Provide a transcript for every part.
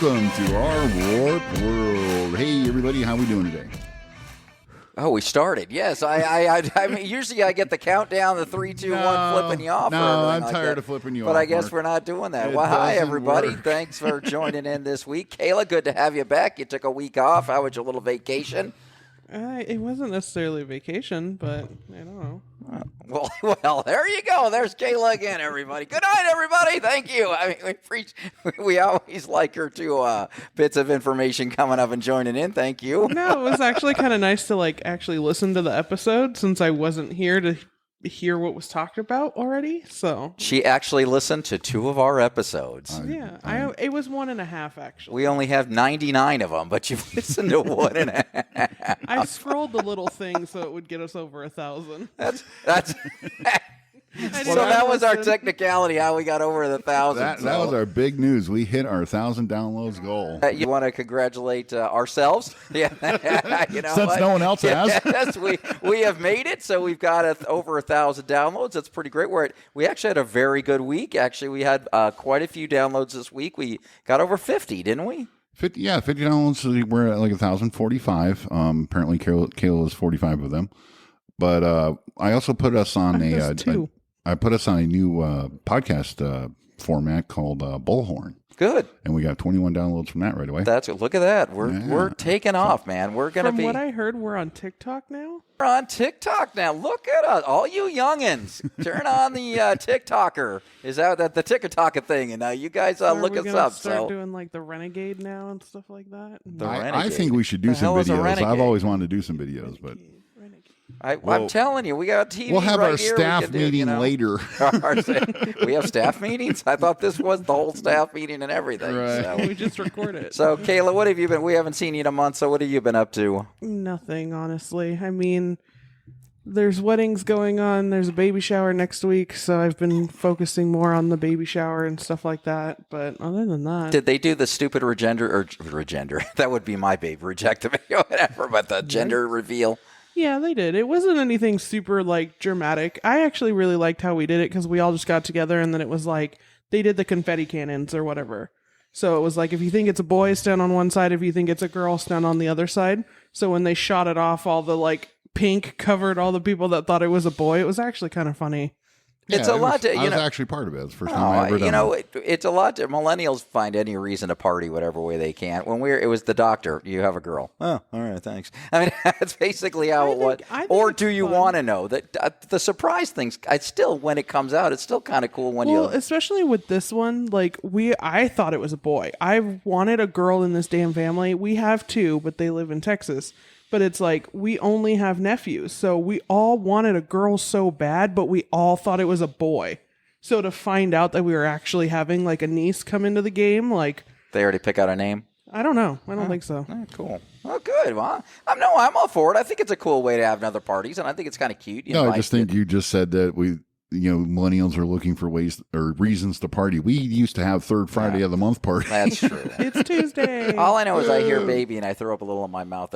welcome to our Warp World. Hey, everybody, how we doing today? Oh, we started. Yes, I mean, usually I get the countdown, the 3, 2, 1, flipping you off. No, I'm tired of flipping you off. But I guess Mark. we're not doing that. It Well, hi, doesn't everybody. work. Thanks for joining in this week. Kayla, good to have you back. You took a week off. How was your little vacation? It wasn't necessarily a vacation, but I don't know. Well, there you go. There's Kayla again, everybody. Good night, everybody. Thank you. I mean, we always like her two bits of information coming up and joining in. Thank you. No, it was actually kind of nice to actually listen to the episode since I wasn't here to hear what was talked about already. So She actually listened to 2 of our episodes. it was 1.5 actually. We only have 99 of them, but you've listened to 1.5. I scrolled the little thing so it would get us over 1,000. That's I so didn't that was our listen. technicality, how we got over the 1,000. That was our big news. We hit our 1,000 downloads goal. You want to congratulate ourselves? Yeah, you know Since what? no one else has. Yes, we have made it. So we've got over 1,000 downloads. That's pretty great. We actually had a very good week. Actually, we had quite a few downloads this week. We got over 50, didn't we? 50 downloads. So we're at like 1,045. Apparently, Kayla is 45 of them. But I also put us on I put us on a new podcast format called Bullhorn. Good. And we got 21 downloads from that right away. Look at that. We're taking off, man. We're gonna From be. what I heard, we're on TikTok now. We're on TikTok now. Look at us, all you youngins. Turn on the TikToker. Is that the TikToker thing? And you guys So look are we us gonna up. start So doing like the Renegade now and stuff like that. I think we should do The some hell is a videos. I've renegade? always wanted to do some videos, but I'm telling you, we got TV. we'll have right our here. staff We can do, meeting later. We have staff meetings. I thought this was the whole staff meeting and everything. Right. We just record it. So, Kayla, what have you been? We haven't seen you in a month. So, what have you been up to? Nothing, honestly. I mean, there's weddings going on. There's a baby shower next week, so I've been focusing more on the baby shower and stuff like that. But other than that, Did they do the stupid regender? That would be my baby. Reject whatever, but the gender reveal. yeah, they did. It wasn't anything super dramatic. I actually really liked how we did it because we all just got together and then it was like they did the confetti cannons or whatever. So it was like if you think it's a boy, stand on one side. If you think it's a girl, stand on the other side. So when they shot it off, all the pink covered all the people that thought it was a boy. It was actually kind of funny. It's a lot to, I was actually part of it. It's the first time I ever done it. it's a lot to, millennials find any reason to party whatever way they can. When it was the doctor, you have a girl. Oh, all right, thanks. I mean, that's basically how it was. I think Or it's do you fun. want to know that the surprise things, when it comes out, it's still kind of cool when Well, especially with this one, I thought it was a boy. I wanted a girl in this damn family. We have 2, but they live in Texas. But it's we only have nephews. So we all wanted a girl so bad, but we all thought it was a boy. So to find out that we were actually having a niece come into the game, they already pick out a name. I don't know. I don't think so. Oh, cool. Oh, good. Well, I'm all for it. I think it's a cool way to have another parties, and I think it's kind of cute. No, I just think you just said that millennials are looking for ways or reasons to party. We used to have third Friday of the month party. That's true. It's Tuesday. All I know is I hear baby and I throw up a little in my mouth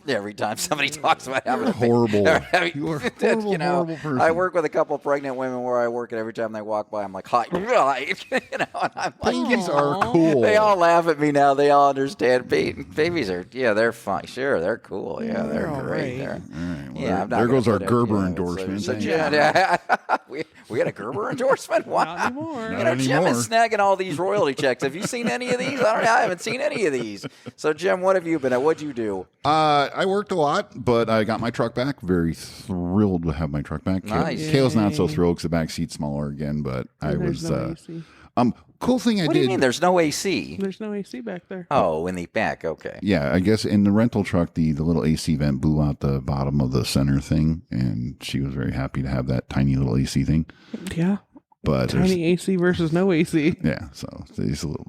every time somebody talks about having a Horrible. baby. You are a horrible, horrible person. I work with a couple of pregnant women where I work, and every time they walk by, I'm like, "Hi," and I'm like, Babies are cool. They all laugh at me now. They all understand. Babies are, they're fun. Sure, they're cool. Yeah, they're all great. right. They're, All right, well, yeah, I'm not there gonna goes our put it- Gerber yeah, endorsement. so Thank you. we had a Gerber endorsement. Wow. Not anymore. Not Jim anymore. is snagging all these royalty checks. Have you seen any of these? I haven't seen any of these. So, Jim, what have you been at? What'd you do? I worked a lot, but I got my truck back. Very thrilled to have my truck back. Nice. Kale's not so thrilled because the back seat's smaller again, but I There's was. no AC. Cool thing I What did. do you mean there's no AC? There's no AC back there. Oh, in the back. Okay. Yeah, I guess in the rental truck, the little AC vent blew out the bottom of the center thing, and she was very happy to have that tiny little AC thing. Yeah. But there's- Tiny AC versus no AC. yeah, so these a little.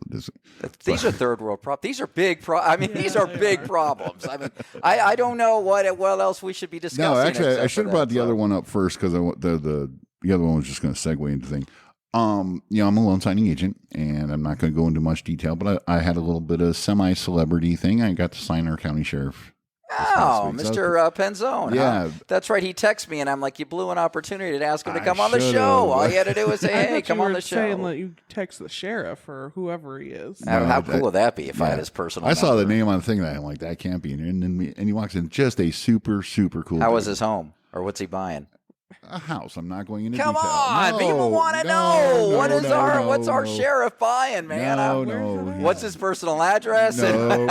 These are third world problems. These are big these are big problems. I mean, I don't know what else we should be discussing. No, actually, I except should have for brought that, the other one up first because the other one was just going to segue into the thing. I'm a loan signing agent, and I'm not going to go into much detail, but I had a little bit of semi-celebrity thing. I got to sign our county sheriff. Oh, Mr. Penzone. Yeah. Huh? That's right. He texted me, and I'm like, you blew an opportunity to ask him to I come on the should've. show. All you had to do was say, I hey, thought come you on were the show. saying that you text the sheriff or whoever he is. How cool would that be if I had his personal I saw the number? name on the thing, and I'm like, that can't be. And he walks in, just a super, super cool How dude. was his home? Or what's he buying? A house. I'm not going into Come detail. on, No, people want to no, know. no, What's our no. sheriff buying, man? No. What's his personal address? No.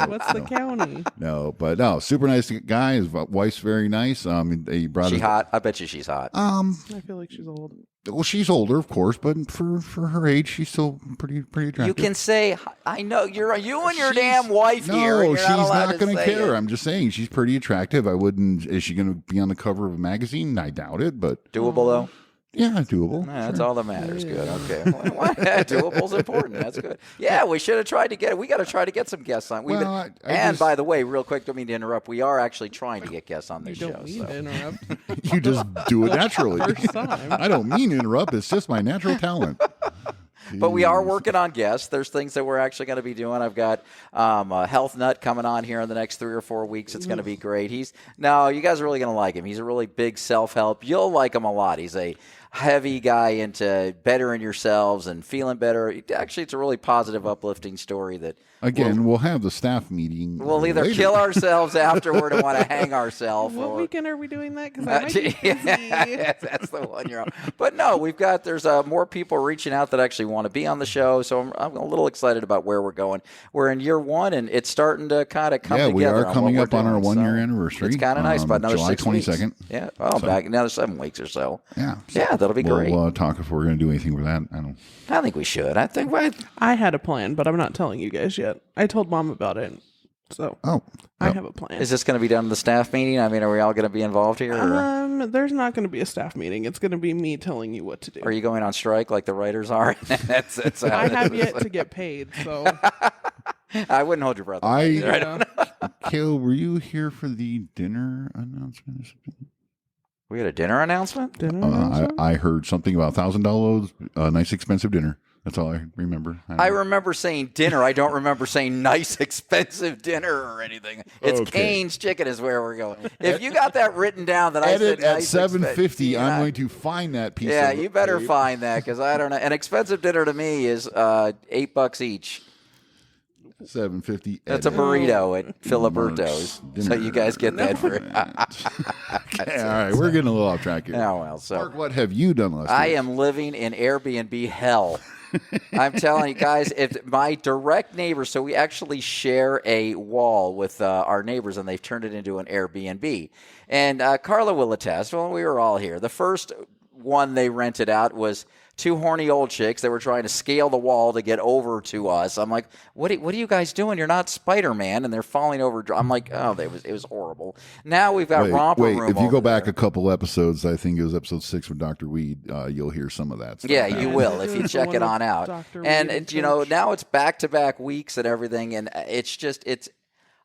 What's the county? No, but no, super nice guy. His wife's very nice. He brought She his, hot? I bet you she's hot. I feel like she's old. Well, she's older, of course, but for her age, she's still pretty attractive. You can say, I know you and your She's- damn wife here. And No, you're she's not, not going to care. I'm just saying she's pretty attractive. I wouldn't. Is she going to be on the cover of a magazine? I doubt it, but Doable though. yeah, doable. Yeah, that's all that matters. Good. Okay. Doable's important. That's good. Yeah, we should have tried to get. We got to try to get some guests on. Well, I and just- by the way, real quick, don't mean to interrupt. We are actually trying to get guests on You this don't show. mean So. to interrupt. You just do it naturally. First time. I don't mean to interrupt. It's just my natural talent. But we are Jeez. working on guests. There's things that we're actually going to be doing. I've got a Health Nut coming on here in the next 3 or 4 weeks. It's going to be great. You guys are really going to like him. He's a really big self-help. You'll like him a lot. He's a heavy guy into bettering yourselves and feeling better. Actually, it's a really positive, uplifting story that Again, we'll have the staff meeting. we'll either later. kill ourselves afterward and want to hang ourselves. What or weekend are we doing that? Because I might be busy. That's the one you're on. But no, there's more people reaching out that actually want to be on the show. So I'm a little excited about where we're going. We're in year 1, and it's starting to kind of come together. we are on coming what up we're on our doing. 1 year So anniversary. It's kind of nice, but another July 6 weeks. 22nd. Yeah. Oh, back another 7 weeks or so. Yeah. Yeah, that'll be great. We'll talk if we're going to do anything with that. I don't. I think we should. I had a plan, but I'm not telling you guys yet. I told Mom about it, so Oh. I have a plan. Is this going to be done in the staff meeting? I mean, are we all going to be involved here? Or There's not going to be a staff meeting. It's going to be me telling you what to do. are you going on strike like the writers are? that's how I this have is. yet to get paid, so I wouldn't hold your breath. yeah. Kale, were you here for the dinner announcement? We had a dinner announcement? I heard something about $1,000, a nice expensive dinner. That's all I remember. I remember saying dinner. I don't remember saying nice, expensive dinner or anything. It's Okay. Cane's Chicken is where we're going. If you got that written down that I Edit said at nice, 7:50. expensive- I'm going to find that piece. Yeah, of you better tape. find that because I don't know. An expensive dinner to me is $8 each. 7:50. That's a edit. burrito at Filiberto's. Mark's So you guys get that for. Okay, all right, we're getting a little off track here. Oh well, so Mark, what have you done last I week? am living in Airbnb hell. I'm telling you guys, if my direct neighbors, so we actually share a wall with our neighbors, and they've turned it into an Airbnb. And Carla will attest. Well, we were all here. The first one they rented out was 2 horny old chicks that were trying to scale the wall to get over to us. I'm like, what are you guys doing? You're not Spider-Man, and they're falling over. I'm like, oh, it was horrible. Now we've got romper wait, room. if you go over back there. a couple episodes, I think it was episode 6 with Dr. Weed, you'll hear some of that stuff. Yeah, you will if you The check one it with on out. Dr. And Weed and you know, Coach. now it's back-to-back weeks and everything, and it's.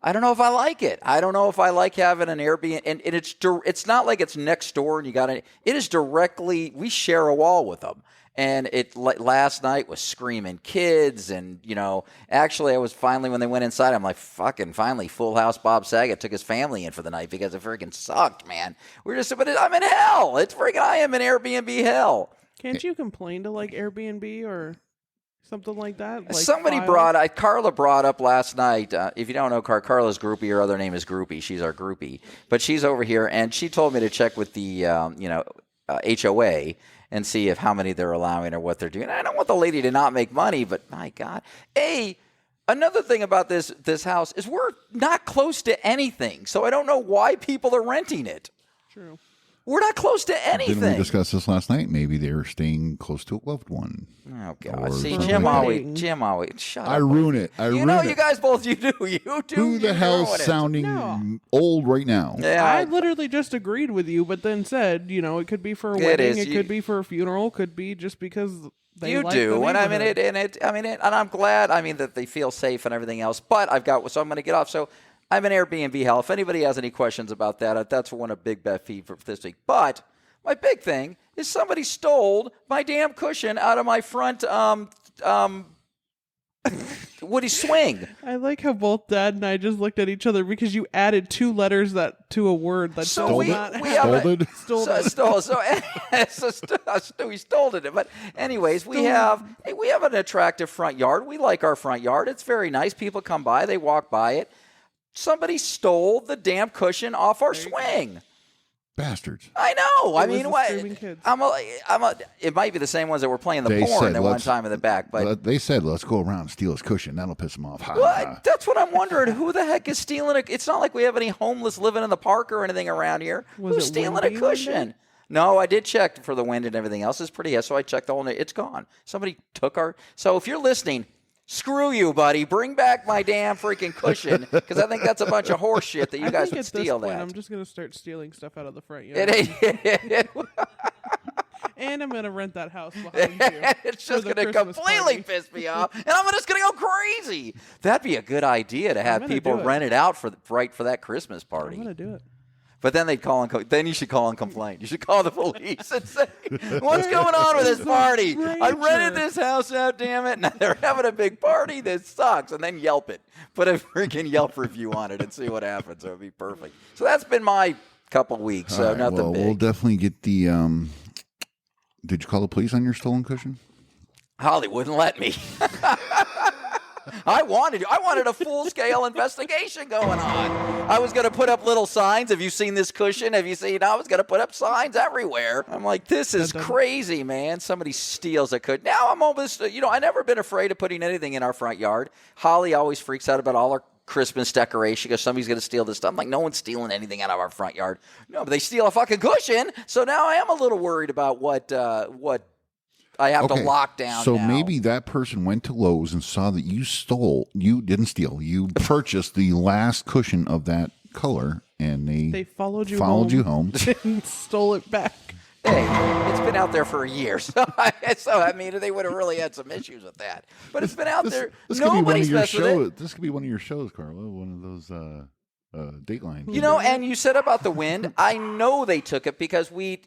I don't know if I like it. I don't know if I like having an Airbnb, and it's not like it's next door and you got it. It is directly. We share a wall with them. And last night was screaming kids, and actually I was finally, when they went inside, I'm like, fucking finally, Full House Bob Saget took his family in for the night because it freaking sucked, man. But I'm in hell. I am in Airbnb hell. Can't you complain to like Airbnb or something like that? Like Somebody Carla brought up last night, if you don't know Carla's groupie, her other name is Groupie. She's our groupie. But she's over here, and she told me to check with the, HOA and see if how many they're allowing or what they're doing. I don't want the lady to not make money, but my God. Another thing about this house is we're not close to anything, so I don't know why people are renting it. True. We're not close to anything. Didn't we discuss this last night? Maybe they're staying close to a loved one. Oh God! Or See, something Jim like that. always shut I up. ruin it. You guys both. You do. Who the hell's ruin it. sounding No. old right now? Yeah, I literally just agreed with you, but then said, it could be for a wedding, it could be for a funeral, could be just because they you like do, the and I mean neighborhood. and I'm glad. I mean that they feel safe and everything else. But I'm going to get off. So I'm in Airbnb hell. If anybody has any questions about that, that's one of Big Bet feed for this week. But my big thing is somebody stole my damn cushion out of my front. Woody Swing. I like how both Dad and I just looked at each other because you added 2 letters to a word that So does we not have have so we stole it. But anyways, we have an attractive front yard. We like our front yard. It's very nice. People come by, they walk by it. Somebody stole the damn cushion off our swing. Bastards. I know. I was mean, the what? screaming kids. It might be the same ones that were playing the They porn said, at one "Let's- time in the back. But They said, let's go around and steal his cushion. That'll piss him off. Ha, ha. what? That's what I'm wondering. Who the heck is stealing it? It's not like we have any homeless living in the park or anything around here. Was Who's it stealing a windy one cushion? day? No, I did check for the wind and everything else. It's pretty. So I checked the whole. It's gone. Somebody took our. So if you're listening, screw you, buddy. Bring back my damn freaking cushion because I think that's a bunch of horse shit that you guys would steal point, that. I'm just gonna start stealing stuff out of the front yard, and I'm gonna rent that house behind you. It's for just the going to Christmas completely party. piss me off, and I'm just going to go crazy. That'd be a good idea to have gonna people do it. rent it out for that Christmas I'm party. gonna do it. But then they'd call and then you should call and complain. You should call the police and say, "What's going on with this party? I rented this house out, damn it! And they're having a big party. This sucks." And then Yelp it. Put a freaking Yelp review on it and see what happens. It would be perfect. So that's been my couple weeks. So All right, nothing well, big. we'll definitely get the. Did you call the police on your stolen cushion? Holly wouldn't let me. I wanted a full-scale investigation going on. I was going to put up little signs. Have you seen this cushion? Have you seen? I was going to put up signs everywhere. I'm like, this is crazy, man. Somebody steals a cushion. Now I'm almost, I never been afraid of putting anything in our front yard. Holly always freaks out about all our Christmas decoration because somebody's going to steal this stuff. I'm like, no one's stealing anything out of our front yard. No, but they steal a fucking cushion. So now I am a little worried about what I have to lock down. So now. maybe that person went to Lowe's and saw that you didn't steal, you purchased the last cushion of that color, and they followed you home. and stole it back. Hey, it's been out there for a year, so I mean, they would have really had some issues with that. But it's been out there. Nobody's messed with it. This could be one of your shows, Carlo. One of those Dateline. And you said about the wind. I know they took it because we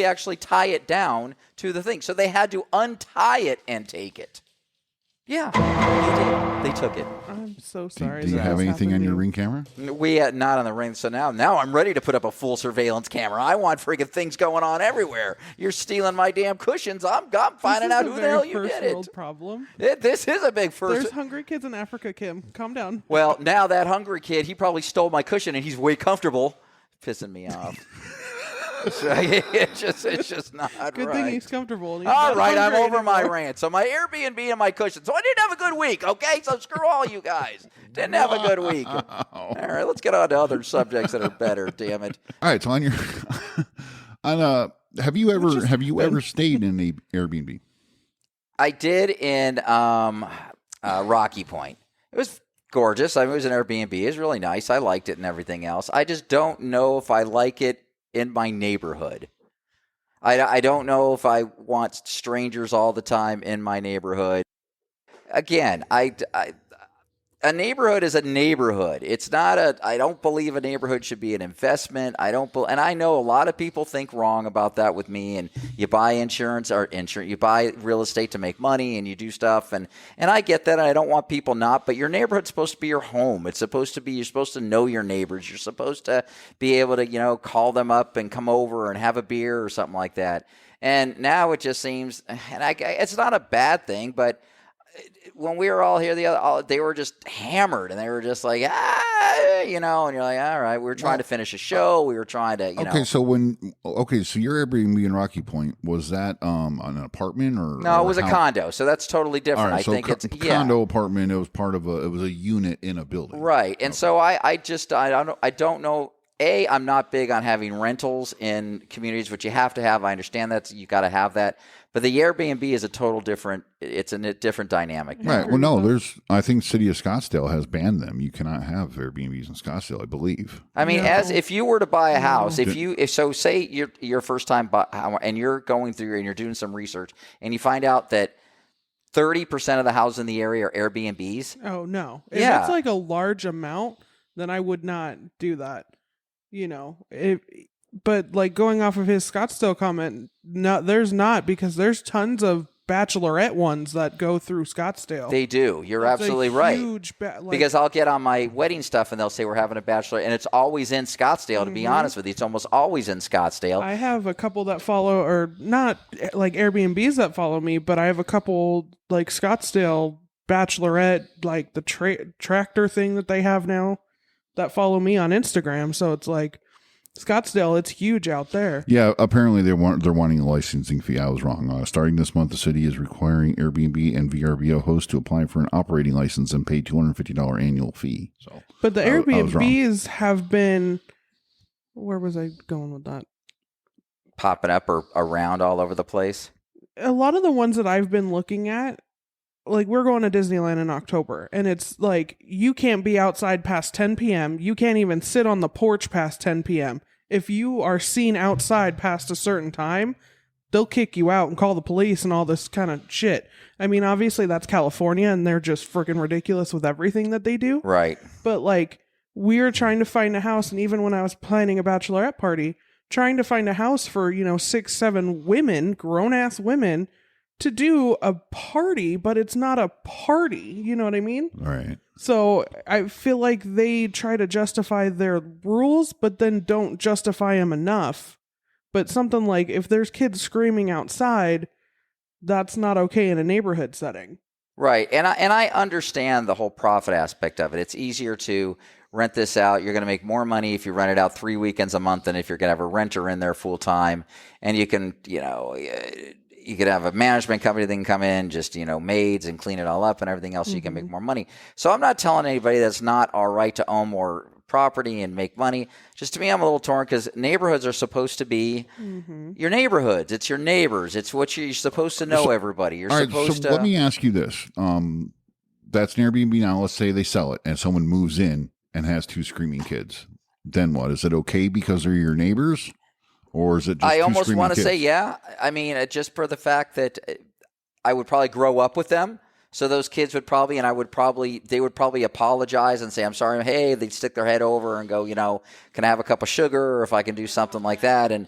actually tie it down to the thing. So they had to untie it and take it. Yeah, they did. They took it. I'm so sorry. Do you have anything on your Ring camera? We had not on the Ring. So now I'm ready to put up a full surveillance camera. I want freaking things going on everywhere. You're stealing my damn cushions. I'm finding out who the hell you did it. Problem. This is a big first. There's hungry kids in Africa, Kim. Calm down. Well, now that hungry kid, he probably stole my cushion and he's way comfortable, pissing me off. So it's just not Good right. thing he's comfortable. And he's All not right, I'm hungry over my anymore. rant. So my Airbnb and my cushion. So I didn't have a good week, okay? So screw all you guys. Didn't have a good week. All right, let's get on to other subjects that are better, damn it. All right, so on your have you ever stayed in a Airbnb? I did in Rocky Point. It was gorgeous. I mean, it was an Airbnb. It was really nice. I liked it and everything else. I just don't know if I like it in my neighborhood. I don't know if I want strangers all the time in my neighborhood. Again, a neighborhood is a neighborhood. It's not I don't believe a neighborhood should be an investment. And I know a lot of people think wrong about that with me. And you buy insurance, you buy real estate to make money, and you do stuff. And I get that. And I don't want people not. But your neighborhood's supposed to be your home. It's supposed to be. You're supposed to know your neighbors. You're supposed to be able to call them up and come over and have a beer or something like that. And now it just seems, and it's not a bad thing, but when we were all here, they were just hammered, and they were just like, and you're like, all right, we were trying to finish a show. We were trying to, Okay, so your Airbnb in Rocky Point, was that an apartment or? No, or it was a condo, so that's totally different. All right, I think it's condo apartment. It was part of it was a unit in a building, right? And so I don't know. I'm not big on having rentals in communities, which you have to have. I understand that you got to have that. But the Airbnb is a total different. It's a different dynamic. Right. Well, no, I think City of Scottsdale has banned them. You cannot have Airbnbs in Scottsdale, I believe. I mean, if you were to buy a house, say you're first time and you're going through and you're doing some research and you find out that 30% of the houses in the area are Airbnbs. Oh no! If it's like a large amount, then I would not do that. But like going off of his Scottsdale comment, no, there's not, because there's tons of bachelorette ones that go through Scottsdale. They do. You're It's absolutely a right. huge Because I'll get on my wedding stuff and they'll say we're having a bachelor, and it's always in Scottsdale, to be honest with you. It's almost always in Scottsdale. I have a couple that follow, or not like Airbnbs that follow me, but I have a couple like Scottsdale bachelorette, like the tractor thing that they have now, that follow me on Instagram. So it's like Scottsdale, it's huge out there. Yeah, apparently they're wanting a licensing fee. I was wrong. Starting this month, the city is requiring Airbnb and VRBO hosts to apply for an operating license and pay $250 annual fee. So, but the I was wrong. Airbnbs have been. Where was I going with that? Popping up or around all over the place. A lot of the ones that I've been looking at, like we're going to Disneyland in October, and it's like you can't be outside past 10 p.m. You can't even sit on the porch past 10 p.m. If you are seen outside past a certain time, they'll kick you out and call the police and all this kind of shit. I mean, obviously that's California, and they're just freaking ridiculous with everything that they do. Right. But like, we're trying to find a house, and even when I was planning a bachelorette party, trying to find a house for, 6, 7 women, grown-ass women, to do a party, but it's not a party. You know what I mean? all right. So I feel like they try to justify their rules, but then don't justify them enough. But something like if there's kids screaming outside, that's not okay in a neighborhood setting. Right. And I understand the whole profit aspect of it. It's easier to rent this out. You're going to make more money if you rent it out 3 weekends a month than if you're going to have a renter in there full time. And you can, you could have a management company that can come in, just, maids and clean it all up and everything else. So you can make more money. So I'm not telling anybody that's not all right to own more property and make money. Just to me, I'm a little torn because neighborhoods are supposed to be your neighborhoods. It's your neighbors. It's what you're supposed to know everybody. You're supposed to. Let me ask you this. That's an Airbnb now. Let's say they sell it and someone moves in and has 2 screaming kids. Then what? Is it okay because they're your neighbors? Or is it just I almost want to kids? say, yeah. I mean, just for the fact that I would probably grow up with them. So those kids would probably, they would probably apologize and say, I'm sorry. Hey, they'd stick their head over and go, can I have a cup of sugar, or if I can do something like that. And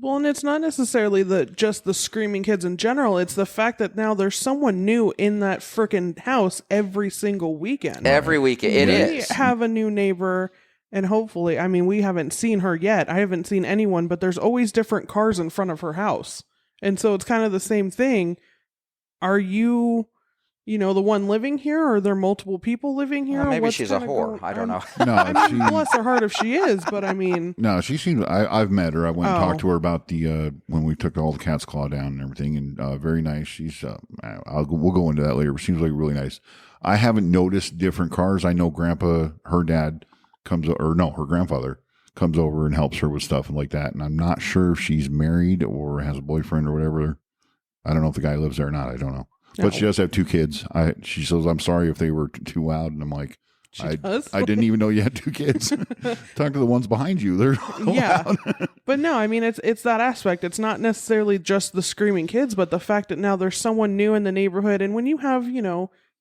it's not necessarily just the screaming kids in general. It's the fact that now there's someone new in that frickin' house every single weekend. Every weekend. It is. We have a new neighbor. And hopefully, I mean, we haven't seen her yet. I haven't seen anyone, but there's always different cars in front of her house. And so it's kind of the same thing. Are you, the one living here, or are there multiple people living here? Well, maybe she's a whore. I don't know. No, I mean, bless her heart if she is, but I mean. No, she seems, I've met her. I went and talked to her about the, when we took all the cat's claw down and everything, and very nice. She's, we'll go into that later, but seems like really nice. I haven't noticed different cars. I know Grandpa, her dad, her grandfather comes over and helps her with stuff and like that. And I'm not sure if she's married or has a boyfriend or whatever. I don't know if the guy lives there or not. I don't know. But she does have 2 kids. She says, I'm sorry if they were too loud. And I'm like, I didn't even know you had 2 kids. Talk to the ones behind you. They're loud. But no, I mean, it's that aspect. It's not necessarily just the screaming kids, but the fact that now there's someone new in the neighborhood. And when you have,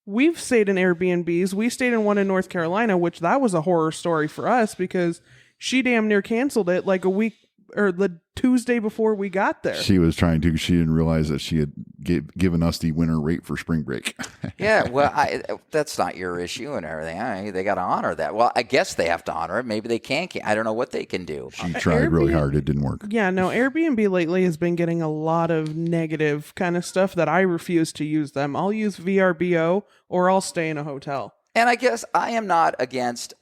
we've stayed in Airbnbs. We stayed in one in North Carolina, which that was a horror story for us because she damn near canceled it like a week or the Tuesday before we got there. She was trying to. She didn't realize that she had given us the winter rate for spring break. Yeah, well, that's not your issue and everything. They got to honor that. Well, I guess they have to honor it. Maybe they can't. I don't know what they can do. She tried really hard. It didn't work. Yeah, no, Airbnb lately has been getting a lot of negative kind of stuff that I refuse to use them. I'll use VRBO or I'll stay in a hotel. And I guess I am not against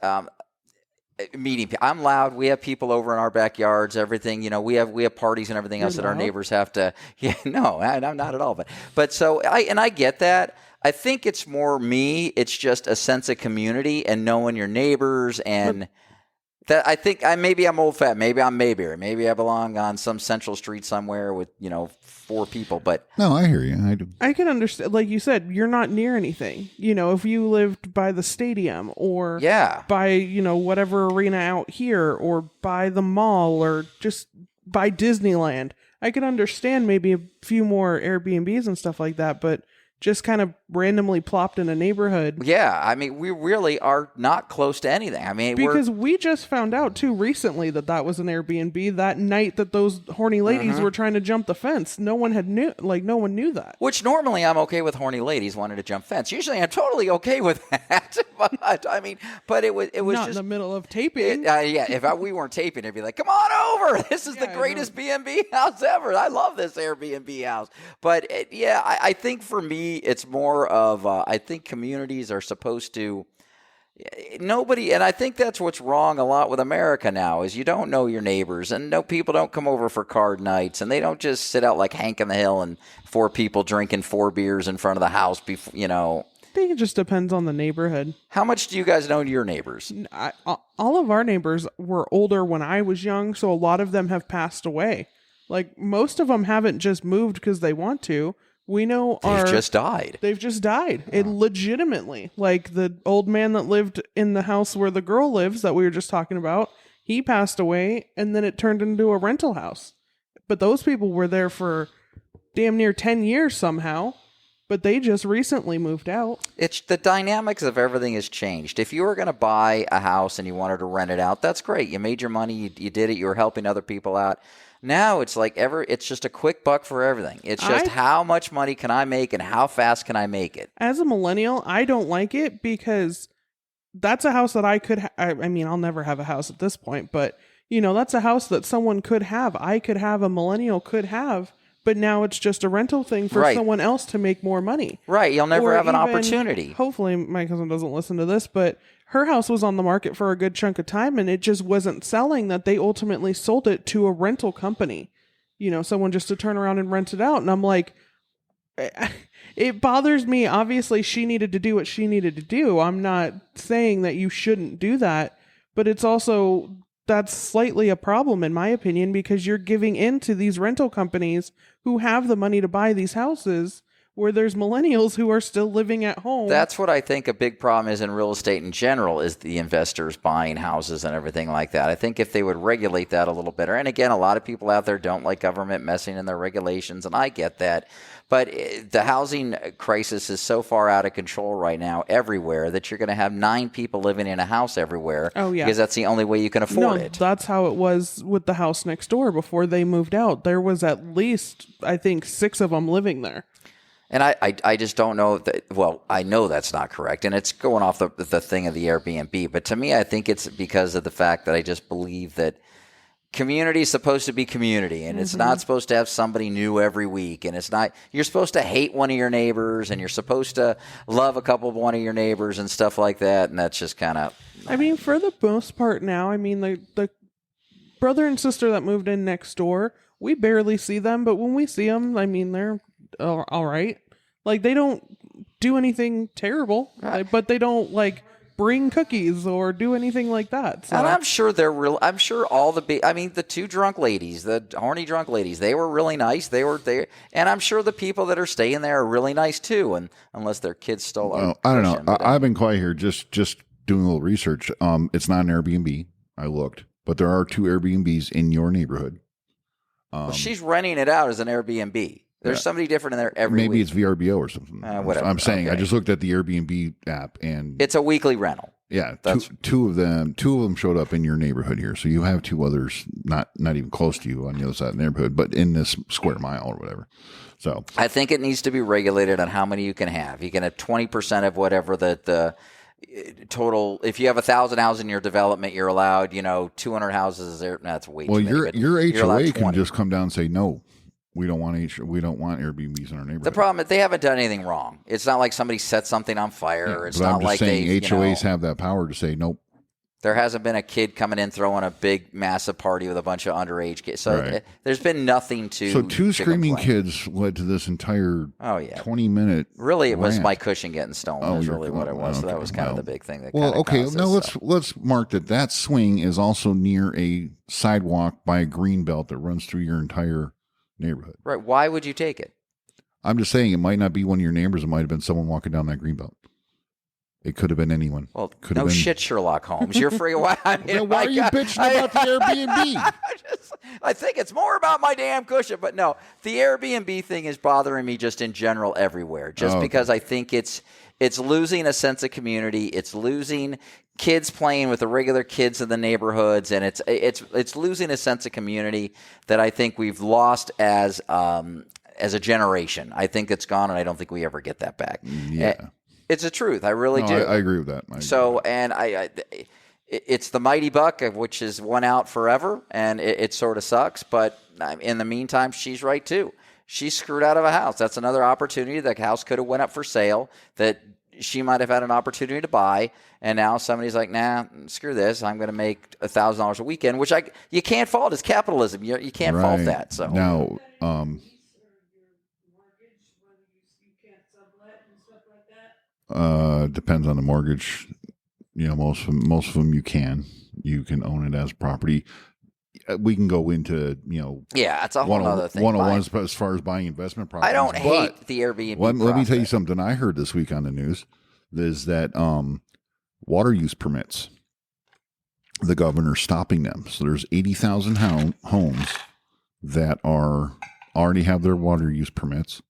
meeting people. I'm loud. We have people over in our backyards, everything, we have parties and everything else that our neighbors have to, no, I'm not at all. But so I get that. I think it's more me. It's just a sense of community and knowing your neighbors, and that I think maybe I'm old fat. Maybe I'm Mayberry. Maybe I belong on some central street somewhere with 4 people. But no, I hear you. I do. I can understand. Like you said, you're not near anything. If you lived by the stadium or by whatever arena out here or by the mall or just by Disneyland, I could understand maybe a few more Airbnbs and stuff like that. But just kind of randomly plopped in a neighborhood. Yeah, I mean, we really are not close to anything. I mean, because we just found out too recently that was an Airbnb that night that those horny ladies were trying to jump the fence. No one knew that. Which normally I'm okay with horny ladies wanting to jump fence. Usually I'm totally okay with that. But I mean, but it was not just in the middle of taping. Yeah, if we weren't taping, it'd be like, come on over. This is the greatest B&B house ever. I love this Airbnb house. But I think for me, it's more of I think communities are supposed to. Nobody, and I think that's what's wrong a lot with America now is you don't know your neighbors, and people don't come over for card nights, and they don't just sit out like Hank in the Hill and 4 people drinking 4 beers in front of the house. Before, I think it just depends on the neighborhood. How much do you guys know your neighbors? All of our neighbors were older when I was young, so a lot of them have passed away. Like most of them haven't just moved because they want to. We know they've just died. They've just died. It legitimately. Like the old man that lived in the house where the girl lives that we were just talking about, he passed away and then it turned into a rental house. But those people were there for damn near 10 years somehow, but they just recently moved out. It's the dynamics of everything has changed. If you were going to buy a house and you wanted to rent it out, that's great. You made your money, you did it, you were helping other people out. Now it's like it's just a quick buck for everything. It's just how much money can I make and how fast can I make it? As a millennial, I don't like it because that's a house that I could I mean, I'll never have a house at this point, but that's a house that someone could have. I could have, a millennial could have, but now it's just a rental thing for someone else to make more money. Right. You'll never have an opportunity. Hopefully my cousin doesn't listen to this, but her house was on the market for a good chunk of time and it just wasn't selling, that they ultimately sold it to a rental company. Someone just to turn around and rent it out. And I'm like, it bothers me. Obviously, she needed to do what she needed to do. I'm not saying that you shouldn't do that, but it's also, that's slightly a problem in my opinion, because you're giving in to these rental companies who have the money to buy these houses, where there's millennials who are still living at home. That's what I think a big problem is in real estate in general, is the investors buying houses and everything like that. I think if they would regulate that a little better, and again, a lot of people out there don't like government messing in their regulations, and I get that, but the housing crisis is so far out of control right now everywhere that you're going to have 9 people living in a house everywhere. Oh, yeah. Because that's the only way you can afford it. That's how it was with the house next door before they moved out. There was at least, I think, 6 of them living there. And I just don't know I know that's not correct. And it's going off the thing of the Airbnb. But to me, I think it's because of the fact that I just believe that community is supposed to be community. And it's not supposed to have somebody new every week. And you're supposed to hate one of your neighbors. And you're supposed to love a couple of one of your neighbors and stuff like that. And that's just kind of... I mean, for the most part now, I mean, the brother and sister that moved in next door, we barely see them. But when we see them, I mean, they're all right. Like, they don't do anything terrible, but they don't bring cookies or do anything like that. So. And I'm sure I'm sure all the 2 drunk ladies, the horny drunk ladies, they were really nice. They were there, and I'm sure the people that are staying there are really nice too. And unless their kids stole our I don't know. I've been quiet here, just doing a little research. It's not an Airbnb. I looked, but there are 2 Airbnbs in your neighborhood. Well, she's renting it out as an Airbnb. There's somebody different in there every week. Maybe it's VRBO or something. Whatever. I'm saying, okay. I just looked at the Airbnb app and it's a weekly rental. Yeah, two of them showed up in your neighborhood here. So you have 2 others, not even close to you on the other side of the neighborhood, but in this square mile or whatever. So I think it needs to be regulated on how many you can have. You can have 20% of whatever the total. If you have 1,000 houses in your development, you're allowed 200 houses there. That's way too many. Well, your HOA can just come down and say no. We don't want Airbnbs in our neighborhood. The problem is they haven't done anything wrong. It's not like somebody set something on fire. Yeah, it's not like HOAs have that power to say nope. There hasn't been a kid coming in throwing a big massive party with a bunch of underage kids. So there's been nothing to. So 2 screaming kids led to this entire 20-minute. Really, it was my cushion getting stolen. Is really what it was. Okay. So that was kind of the big thing. That let's mark that swing is also near a sidewalk by a green belt that runs through your entire neighborhood. Right. Why would you take it? I'm just saying it might not be one of your neighbors. It might have been someone walking down that green belt. It could have been anyone. Well, could no have been... shit, Sherlock Holmes. You're free. Why are you bitching about the Airbnb? I think it's more about my damn cushion. But no, the Airbnb thing is bothering me just in general everywhere. Just because I think it's losing a sense of community. It's losing kids playing with the regular kids in the neighborhoods, and it's losing a sense of community that I think we've lost as a generation. I think it's gone, and I don't think we ever get that back. Yeah. It's the truth. I really do. I agree with that. It's the mighty buck, which is one out forever, and it sort of sucks. But in the meantime, she's right too. She's screwed out of a house. That's another opportunity. The house could have went up for sale that she might have had an opportunity to buy, and now somebody's like, nah, screw this. I'm going to make $1,000 a weekend, which you can't fault. It's capitalism. You can't fault that. So now. Depends on the mortgage. Most of them you can own it as property. We can go into yeah, it's a whole other thing. One-on-ones as far as buying investment properties. I don't hate the Airbnb. Let me tell you something I heard this week on the news is that water use permits, the governor's stopping them. So there's 80,000 homes that already have their water use permits.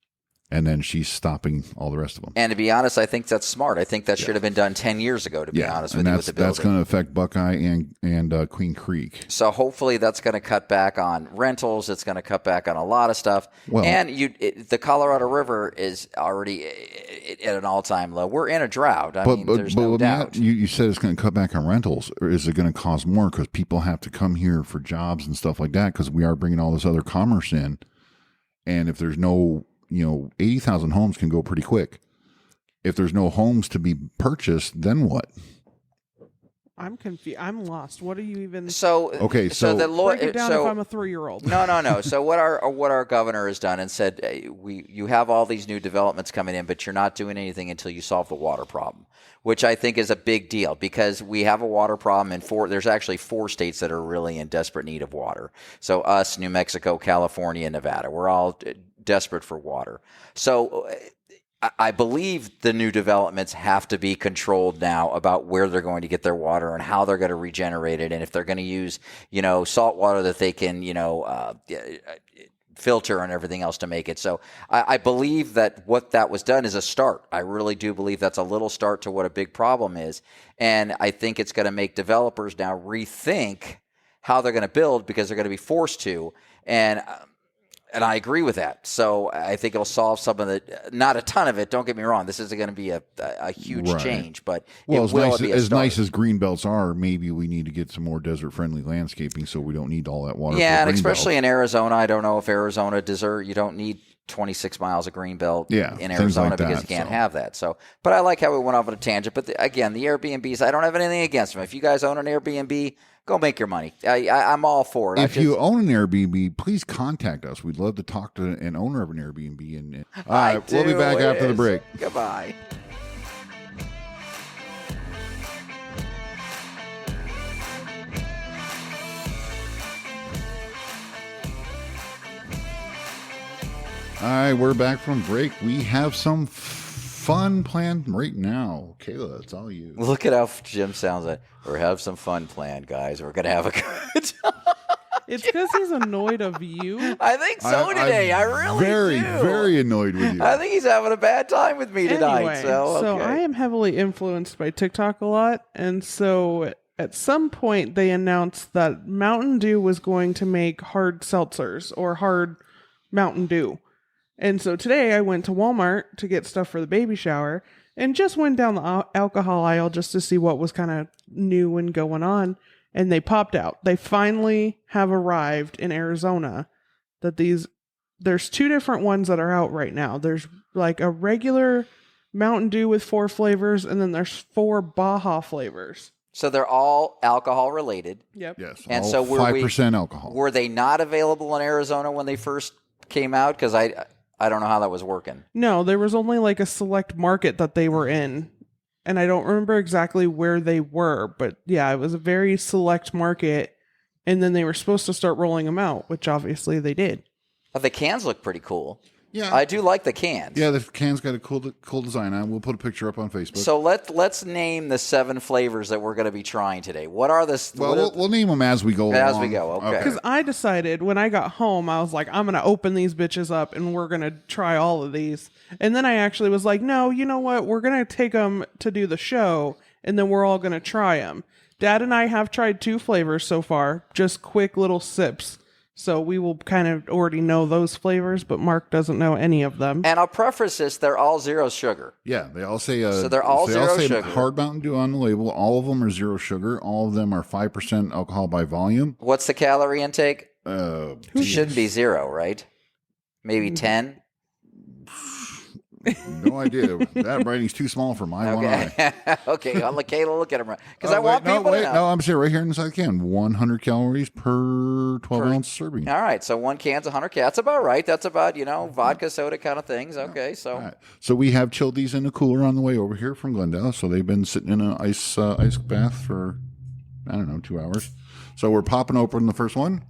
And then she's stopping all the rest of them. And to be honest, I think that's smart. I think that should have been done 10 years ago, to be honest with you, with the building. That's going to affect Buckeye and Queen Creek. So hopefully that's going to cut back on rentals. It's going to cut back on a lot of stuff. Well, and the Colorado River is already at an all-time low. We're in a drought. I mean, there's no doubt. You said it's going to cut back on rentals. Or is it going to cause more because people have to come here for jobs and stuff like that because we are bringing all this other commerce in? And if there's no... 80,000 homes can go pretty quick. If there's no homes to be purchased, then what? I'm confused. I'm lost. What are you even? Okay, so the lawyer. Break it down if I'm a 3-year-old. No. So what our governor has done and said, you have all these new developments coming in, but you're not doing anything until you solve the water problem, which I think is a big deal because we have a water problem in there's actually 4 states that are really in desperate need of water. So us, New Mexico, California, Nevada, we're all desperate for water. So I believe the new developments have to be controlled now about where they're going to get their water and how they're going to regenerate it. And if they're going to use, salt water that they can, filter and everything else to make it. So I believe that what that was done is a start. I really do believe that's a little start to what a big problem is. And I think it's going to make developers now rethink how they're going to build because they're going to be forced to. And I agree with that. So I think it'll solve some of not a ton of it. Don't get me wrong. This isn't going to be a huge change, but as nice as green belts are, maybe we need to get some more desert-friendly landscaping so we don't need all that water. Yeah, and especially in Arizona. I don't know if Arizona you don't need 26 miles of green belt in Arizona because you can't have that. So, but I like how we went off on a tangent. But again, the Airbnbs, I don't have anything against them. If you guys own an Airbnb, go make your money. I'm all for it. If you own an Airbnb, please contact us. We'd love to talk to an owner of an Airbnb. And all right, we'll be back after the break. Goodbye. All right, we're back from break. We have some fun planned right now. Kayla, it's all you. Look at how Jim sounds like. Or have some fun planned, guys. We're going to have a good time. It's because he's annoyed of you. I think so today. I really do. Very annoyed with you. I think he's having a bad time with me tonight. Anyway, so I am heavily influenced by TikTok a lot. And so at some point they announced that Mountain Dew was going to make hard seltzers or hard Mountain Dew. And so today I went to Walmart to get stuff for the baby shower and just went down the alcohol aisle just to see what was kind of new and going on. And they popped out. They finally have arrived in Arizona that there's 2 different ones that are out right now. There's like a regular Mountain Dew with 4 flavors, and then there's 4 Baja flavors. So they're all alcohol related. Yep. Yes. And all so 5% alcohol. Were they not available in Arizona when they first came out? Because I don't know how that was working. No, there was only like a select market that they were in. And I don't remember exactly where they were. But yeah, it was a very select market. And then they were supposed to start rolling them out, which obviously they did. The cans look pretty cool. Yeah. I do like the cans. Yeah, the can's got a cool design on. We'll put a picture up on Facebook. So let's name the 7 flavors that we're going to be trying today. What are the? We'll name them as we go. As along. we go. Okay. Because I decided when I got home, I was like, I'm going to open these bitches up and we're going to try all of these. And then I actually was like, no, you know what? We're going to take them to do the show and then we're all going to try them. Dad and I have tried 2 flavors so far, just quick little sips. So we will kind of already know those flavors, but Mark doesn't know any of them. And I'll preface this: they're all 0 sugar. Yeah, they all say. So they're all they 0 all say sugar. Hard Mountain Dew on the label. All of them are 0 sugar. All of them are 5% alcohol by volume. What's the calorie intake? Shouldn't be 0, right? Maybe 10. No idea. That writing's too small for my one eye. Okay, I'll let Kayla look at them because I want people to know. No, I'm saying right here inside the can, 100 calories per 12-ounce serving. All right, so 1 can's 100 calories. That's about right. That's about vodka, soda kind of things. Okay, so right. So we have chilled these in a cooler on the way over here from Glendale. So they've been sitting in an ice bath for 2 hours. So we're popping open the first one.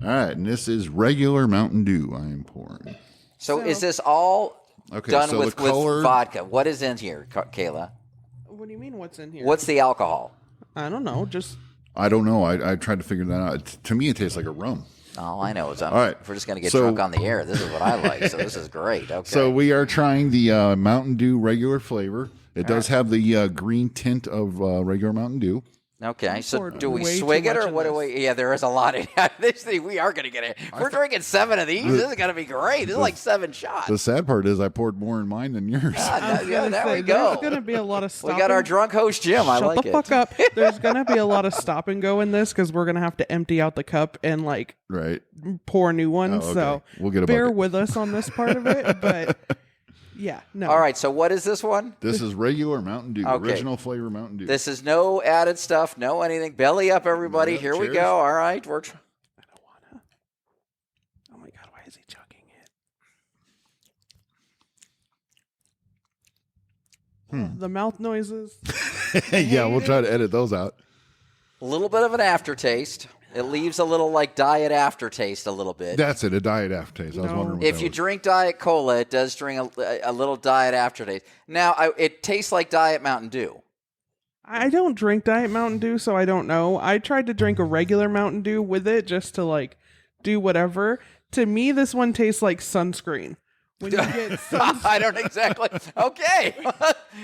All right, and this is regular Mountain Dew I am pouring. So is this all done so with vodka? What is in here, Kayla? What do you mean what's in here? What's the alcohol? I don't know. I don't know. I tried to figure that out. To me, it tastes like a rum. All I know is all right. If we're just going to get drunk on the air, this is what I like. So this is great. Okay. So we are trying the Mountain Dew regular flavor. It does have the green tint of regular Mountain Dew. Okay, so do we swig it or what do we? Yeah, there is a lot in this thing. We are going to get it. We're drinking 7 of these. This is going to be great. This is like 7 shots. The sad part is I poured more in mine than yours. Yeah, there we go. There's going to be a lot of stopping. We got our drunk host, Jim. I like it. Shut the fuck up. There's going to be a lot of stop and go in this because we're going to have to empty out the cup and pour new ones. Oh, okay. So we'll get a bear bucket. with us on this part of it. But yeah, no. All right, so what is this one? This is regular Mountain Dew, original flavor Mountain Dew. This is no added stuff, no anything. Belly up, everybody. Here we go. All right, I don't want to. Oh my God, why is he chugging it? The mouth noises. Yeah, we'll try to edit those out. A little bit of an aftertaste. It leaves a little diet aftertaste a little bit. That's it, a diet aftertaste. I was wondering what if that you was. drink Diet Cola, it does drink a little diet aftertaste. Now, it tastes like Diet Mountain Dew. I don't drink Diet Mountain Dew, so I don't know. I tried to drink a regular Mountain Dew with it just to do whatever. To me, this one tastes like sunscreen. When you get I don't exactly. Okay.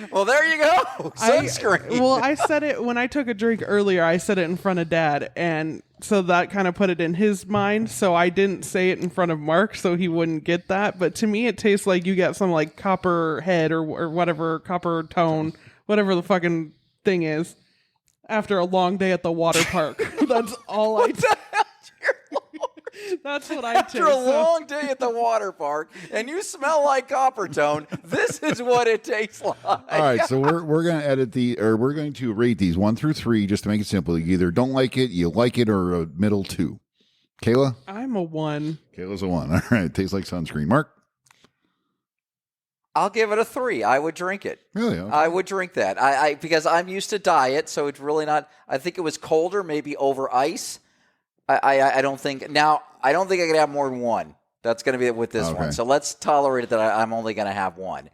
Well, there you go. Sunscreen. I said it when I took a drink earlier. I said it in front of Dad, and so that kind of put it in his mind. So I didn't say it in front of Mark, so he wouldn't get that. But to me, it tastes like you get some copper head or whatever, copper tone, whatever the fucking thing is. After a long day at the water park, that's all I. That's what I taste. After a long day at the water park, and you smell like copper tone, this is what it tastes like. All right, so we're going to we're going to rate these 1 through 3 just to make it simple. You either don't like it, you like it, or a middle 2. Kayla? I'm a 1. Kayla's a 1. All right, tastes like sunscreen. Mark? I'll give it a 3. I would drink it. Really? Okay. I would drink that. I because I'm used to diet, so it's really not. I think it was colder, maybe over ice. I don't think now. I don't think I could have more than 1. That's going to be it with this one. So let's tolerate it that I'm only going to have 1.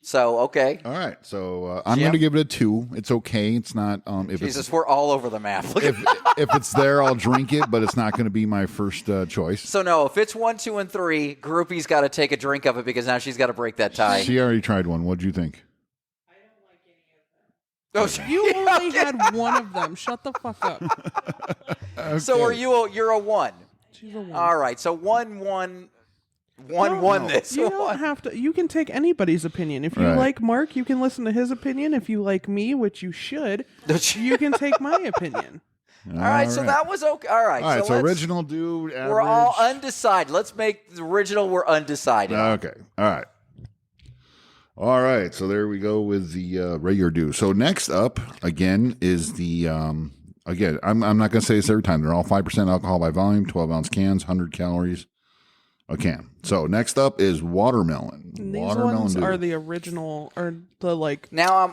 So okay. All right. So I'm going to give it a 2. It's okay. It's not. Jesus, we're all over the map. If it's there, I'll drink it, but it's not going to be my first choice. So no, if it's 1, 2, and 3, Groupie's got to take a drink of it because now she's got to break that tie. She already tried one. What'd you think? Oh, you only had 1 of them. Shut the fuck up. Okay. So you're a 1. She's a 1. All right. So 1 this. You don't have to. You can take anybody's opinion. If you like Mark, you can listen to his opinion. If you like me, which you should, you can take my opinion. All right. So that was okay. All right. All right. So original Dew. Average. We're all undecided. Let's make the original. We're undecided. Okay. All right. All right, so there we go with the regular Dew. So next up, again, is the, again, I'm not going to say this every time. They're all 5% alcohol by volume, 12-ounce cans, 100 calories. a can. So next up is watermelon. And these Watermelon ones Dew. are the original, or the like. Now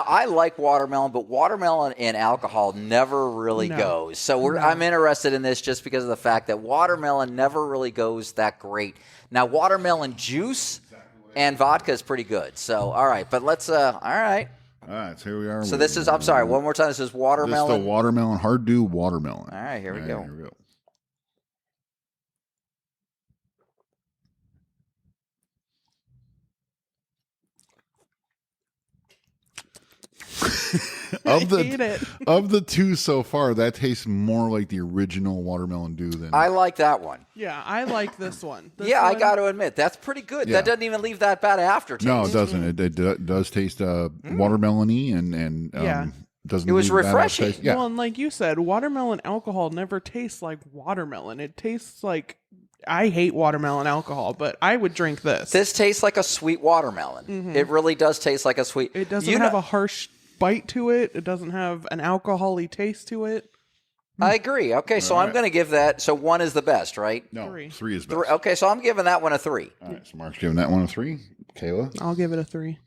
I like watermelon, but watermelon and alcohol never really goes. So I'm interested in this just because of the fact that watermelon never really goes that great. Now watermelon juice and vodka is pretty good. So all right, but let's all right. All right, so here we are. So this is, I'm sorry, one more time. This is watermelon. This is the watermelon, Hard Dew watermelon. All right, here we go. Here we go. I hate it. Of the two so far, that tastes more like the original watermelon Dew than I like that one. Yeah, I like this one. I got to admit, that's pretty good. Yeah. That doesn't even leave that bad aftertaste. No, it doesn't. It does taste watermelon-y and Yeah. doesn't. It was leave a bad refreshing. aftertaste. Yeah. Well, and like you said, watermelon alcohol never tastes like watermelon. It tastes like, I hate watermelon alcohol, but I would drink this. This tastes like a sweet watermelon. It really does taste like a sweet. It doesn't have a harsh bite to it. It doesn't have an alcohol-y taste to it. I agree. Okay, so I'm going to give that. So 1 is the best, right? No, Three. 3 is best. Okay, so I'm giving that one a 3. All right, so Mark's giving that one a 3. Kayla, I'll give it a 3.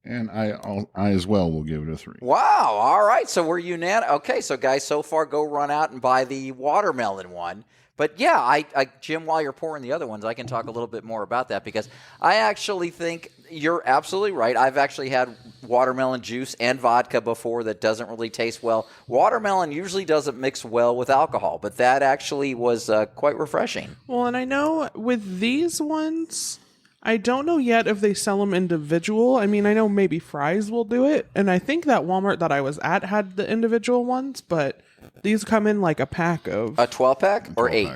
and I as well will give it a 3. Wow. All right. So we're unanimous. Okay, so guys, so far go run out and buy the watermelon one. But yeah, I Jim, while you're pouring the other ones, I can talk a little bit more about that because I actually think you're absolutely right. I've actually had watermelon juice and vodka before that doesn't really taste well. Watermelon usually doesn't mix well with alcohol, but that actually was quite refreshing. Well, and I know with these ones, I don't know yet if they sell them individual. I mean, I know maybe Fry's will do it, and I think that Walmart that I was at had the individual ones, but these come in like a pack of A 12-pack or 8?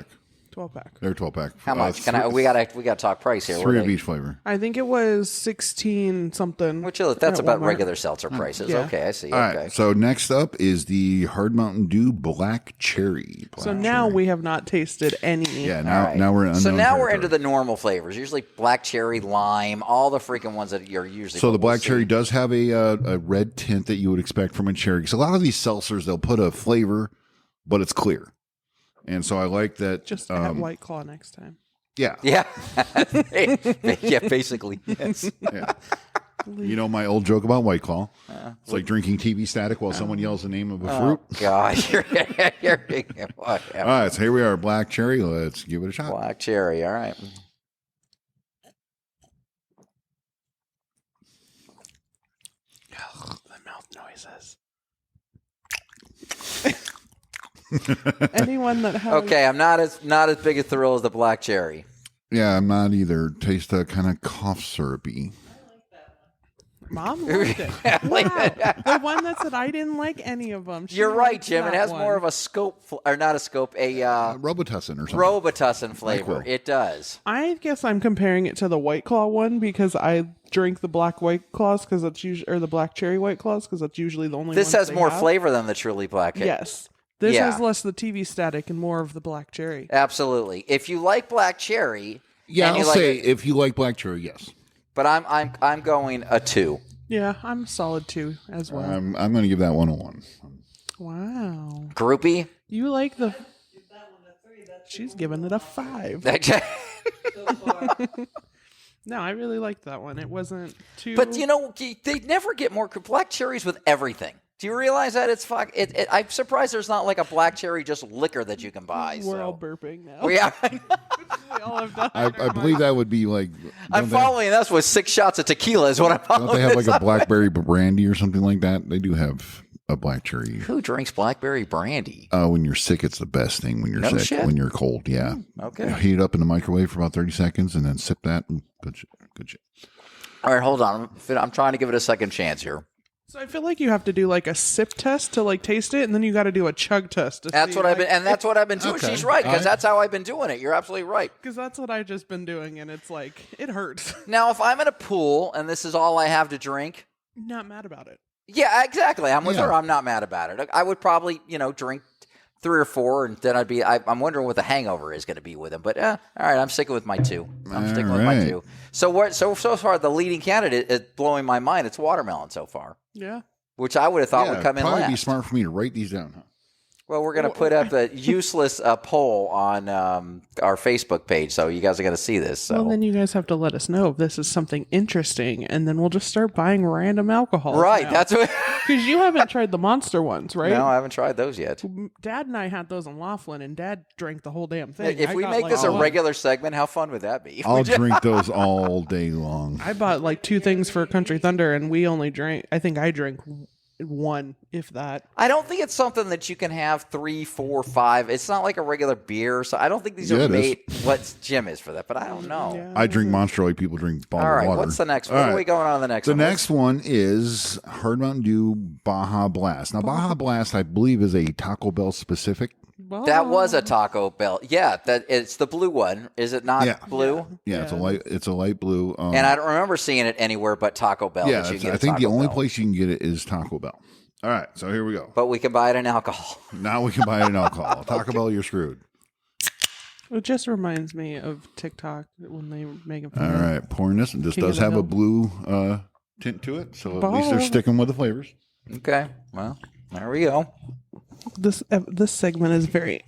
12-pack. They're 12-pack. How much? We gotta talk price here. 3 of each flavor. I think it was 16 something. Which that's at about Walmart. regular seltzer prices. Yeah. Okay, I see. All Okay. right, so next up is the Hard Mountain Dew Black Cherry. So now we have not tasted any. Yeah, All now right. now we're in So unknown now we're territory. into the normal flavors. Usually black cherry, lime, all the freaking ones that you're usually. So the what we'll black cherry see. does have a red tint that you would expect from a cherry. Because a lot of these seltzers, they'll put a flavor, but it's clear. And so I like that. Just add White Claw next time. Yeah. Yeah. Yeah. Basically, yes. Yeah. You know my old joke about White Claw. It's like drinking TV static while someone yells the name of a fruit. God, you're All right, so here we are, black cherry. Let's give it a shot. black cherry. All right. The mouth noises. Anyone that has Okay, I'm not as big a thrill as the black cherry. Yeah, I'm not either. Tastes kind of cough syrupy. Mom liked it. Wow. The one that said I didn't like any of them. You're right, Jim. It has more of a scope, or not a scope, a Robitussin or something. Robitussin flavor. NyQuil. It does. I guess I'm comparing it to the White Claw one because I drink the black White Claws because that's usually, or the black cherry White Claws because that's usually the only. This ones has they more have. flavor than the truly black. Yes, this Yeah. has less of the TV static and more of the black cherry. Absolutely. If you like black cherry, Yeah, and I'll you like say it- if you like black cherry, yes. but I'm going a 2. Yeah, I'm solid 2 as well. I'm going to give that one a 1. Wow, Groupie. you like the? She's giving it a 5. No, I really liked that one. It wasn't too. But you know, they never get more black cherries with everything. Do you realize that it's fuck? I'm surprised there's not like a black cherry just liquor that you can buy. we're so. all burping now. We are. We all have done. I believe that would be like. I'm don't they- following this with 6 shots of tequila is what I'm following. Don't they have like this a up. blackberry brandy or something like that? They do have a black cherry. Who drinks blackberry brandy? When you're sick, it's the best thing when you're No sick. shit. When you're cold, yeah. Okay. Heat it up in the microwave for about 30 seconds and then sip that. Good shit. Good shit. All right, hold on. I'm trying to give it a second chance here. So I feel like you have to do like a sip test to like taste it, and then you got to do a chug test. That's what I've been, and that's what I've been doing. Okay. She's right, because All right. that's how I've been doing it. You're absolutely right. because that's what I've just been doing, and it's like it hurts. Now, if I'm in a pool and this is all I have to drink, Not mad about it. yeah, exactly. I'm with Yeah. her. I'm not mad about it. I would probably, drink 3 or 4, and then I'm wondering what the hangover is going to be with him. But all right, I'm sticking with my 2. I'm sticking with my right. 2. So far, the leading candidate is blowing my mind. It's watermelon so far, Yeah. which I would have thought would come in probably last. be smart for me to write these down. Huh? Well, we're going to put up a useless poll on our Facebook page, so you guys are going to see this. So. Well, then you guys have to let us know if this is something interesting, and then we'll just start buying random alcohol. Right, that's what. Because you haven't tried the Monster ones, right? No, I haven't tried those yet. Dad and I had those in Laughlin, and Dad drank the whole damn thing. If we make this a regular segment, how fun would that be? I'll drink those all day long. I bought like 2 things for Country Thunder, and we only drank. I think I drank 1, if that. I don't think it's something that you can have 3, 4, 5. It's not like a regular beer, so I don't think these are made. What Jim is for that, but I don't know. Yeah. I drink Monster like people drink bottled All right, water. what's the next one? What are we going on the next The one? next one is Hard Mountain Dew Baja Blast. Now, Baja Blast, I believe, is a Taco Bell specific. Well, That was a Taco Bell. Yeah, that it's the blue one. Is it not blue? Yeah, it's a light blue. And I don't remember seeing it anywhere but Taco Bell. yeah, that you can get I at think the Taco only Bell. place you can get it is Taco Bell. All right, so here we go. But we can buy it in alcohol. Now we can buy it in alcohol. Taco Bell, you're screwed. It just reminds me of TikTok when they make it. All right, pouring this. And this King does of the have a Hill. blue tint to it, so at least they're Ball. sticking with the flavors. Okay, well, there we go. This segment is very.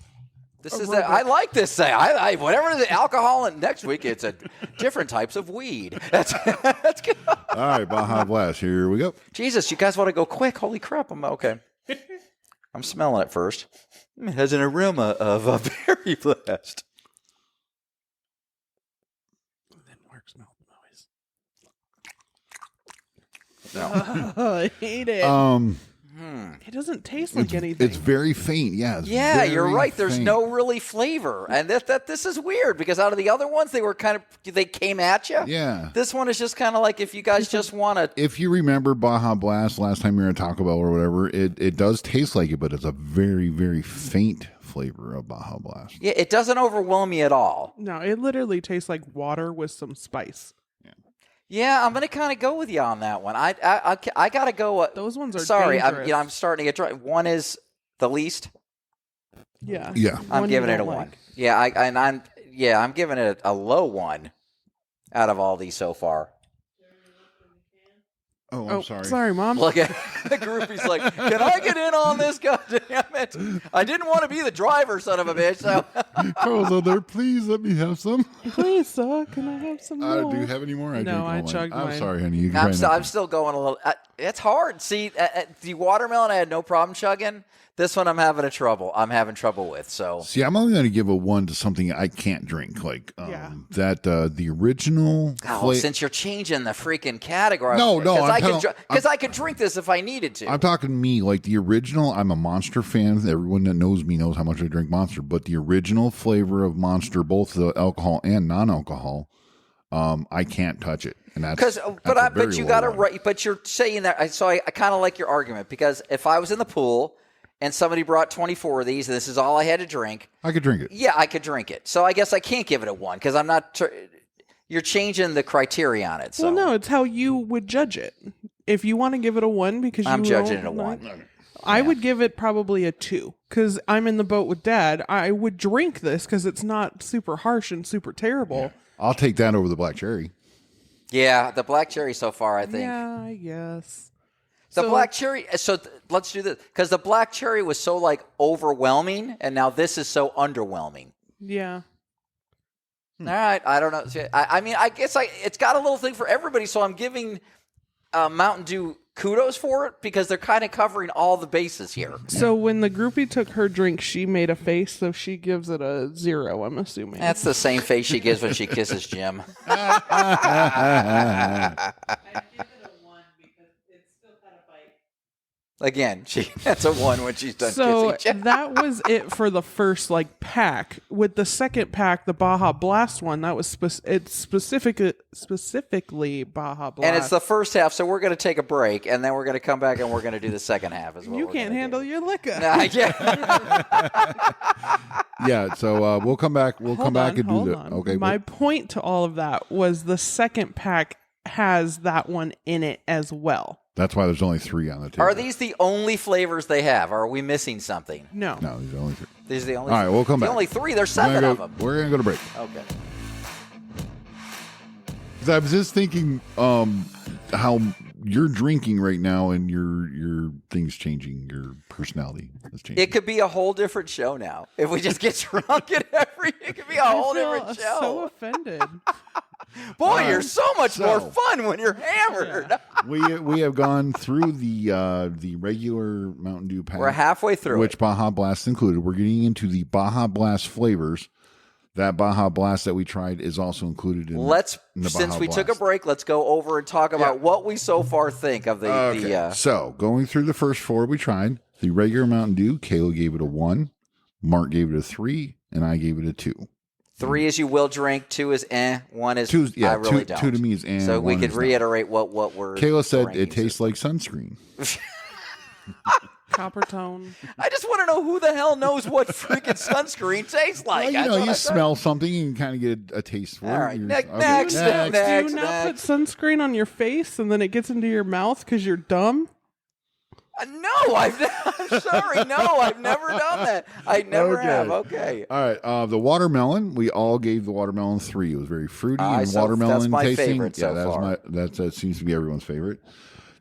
This is I like this thing. I whatever the alcohol, and next week it's a different types of weed. That's good. All right, Baja Blast. Here we go. Jesus, you guys want to go quick? Holy crap! I'm okay. I'm smelling it first. It has an aroma of a berry blast. No. I hate it. It doesn't taste like anything. It's very faint. Yeah. It's Yeah, you're very right. There's faint. no really flavor, and this is weird because out of the other ones, they came at you. Yeah. This one is just kind of like if you guys just want to. If you remember Baja Blast last time you were at Taco Bell or whatever, it does taste like it, but it's a very, very faint flavor of Baja Blast. Yeah, it doesn't overwhelm me at all. No, it literally tastes like water with some spice. Yeah, I'm gonna kind of go with you on that one. I gotta go. Those ones are sorry. dangerous. I'm starting to get dry. One is the least. Yeah. Yeah. I'm One giving you it a don't 1. like. Yeah, I'm giving it a low 1 out of all these so far. Oh, I'm sorry. Sorry, Mom. Look at the groupie's like, can I get in on this? God damn it! I didn't want to be the driver, son of a bitch. So Carl's out there. Please let me have some. Please, sir, can I have some more? Do you have any more? No, drink all I mine. chugged I'm mine. sorry, honey. You can I'm, try I'm next still going a little. It's hard. See, the watermelon I had no problem chugging. This one I'm having trouble with. So See, I'm only going to give a 1 to something I can't drink, like Yeah. that the original. since you're changing the freaking category, No, because I could drink this if I needed to. I'm talking me, like the original. I'm a Monster fan. Everyone that knows me knows how much I drink Monster. But the original flavor of Monster, both the alcohol and non-alcohol, I can't touch it. And that's but you got to right. But you're saying that. So I kind of like your argument because if I was in the pool and somebody brought 24 of these, and this is all I had to drink, I could drink it. yeah, I could drink it. So I guess I can't give it a 1 because I'm not. You're changing the criteria on it. So Well, no, it's how you would judge it. If you want to give it a 1 because I'm you judging it don't a like- 1. I would give it probably a 2 because I'm in the boat with Dad. I would drink this because it's not super harsh and super terrible. I'll take that over the black cherry. Yeah, the black cherry so far, I think. Yeah, I guess. The black cherry. So let's do this because the black cherry was so like overwhelming, and now this is so underwhelming. Yeah. All right, I don't know. I mean, I guess it's got a little thing for everybody. So I'm giving Mountain Dew kudos for it because they're kind of covering all the bases here. So when the groupie took her drink, she made a face, so she gives it a 0, I'm assuming. That's the same face she gives when she kisses Jim. Again, that's a 1 when she's done So kissing Jim. that was it for the first pack. With the second pack, the Baja Blast one, that was it's specifically Baja Blast. And it's the first half, so we're going to take a break, and then we're going to come back and we're going to do the second half as well. You can't handle your liquor. Yeah. Yeah, so we'll come back. We'll come back and do that. Okay. My point to all of that was the second pack has that one in it as well. That's why there's only 3 on the table. Are these the only flavors they have? Or are we missing something? No. No, these are only 3. These are the only. All right, we'll come the back. only 3. There's 7 of them. We're gonna go to break. Okay. 'Cause I was just thinking how you're drinking right now, and your thing's changing. Your personality is changing. It could be a whole different show now. If we just get drunk at it could be a whole different show. So offended. Boy, you're so much more fun when you're hammered. We have gone through the regular Mountain Dew pack. We're halfway through, which Baja Blast included. We're getting into the Baja Blast flavors. That Baja Blast that we tried is also included in. Since we took a break, let's go over and talk about what we so far think of the. So going through the first 4 we tried, the regular Mountain Dew, Kayla gave it a 1, Mark gave it a 3, and I gave it a 2. 3 is you will drink, 2 is 1 is 2, I really don't. 2 to me is So we could reiterate what we're. Kayla said it tastes like sunscreen. Copper tone. I just want to know who the hell knows what freaking sunscreen tastes like. Well, you smell something and kind of get a taste for it. All right, next. Do you not put sunscreen on your face and then it gets into your mouth because you're dumb? No, I'm sorry. No, I've never done that. I never have. Okay. All right. The watermelon, we all gave the watermelon 3. It was very fruity and so watermelon that's my tasting. favorite so far. That seems to be everyone's favorite.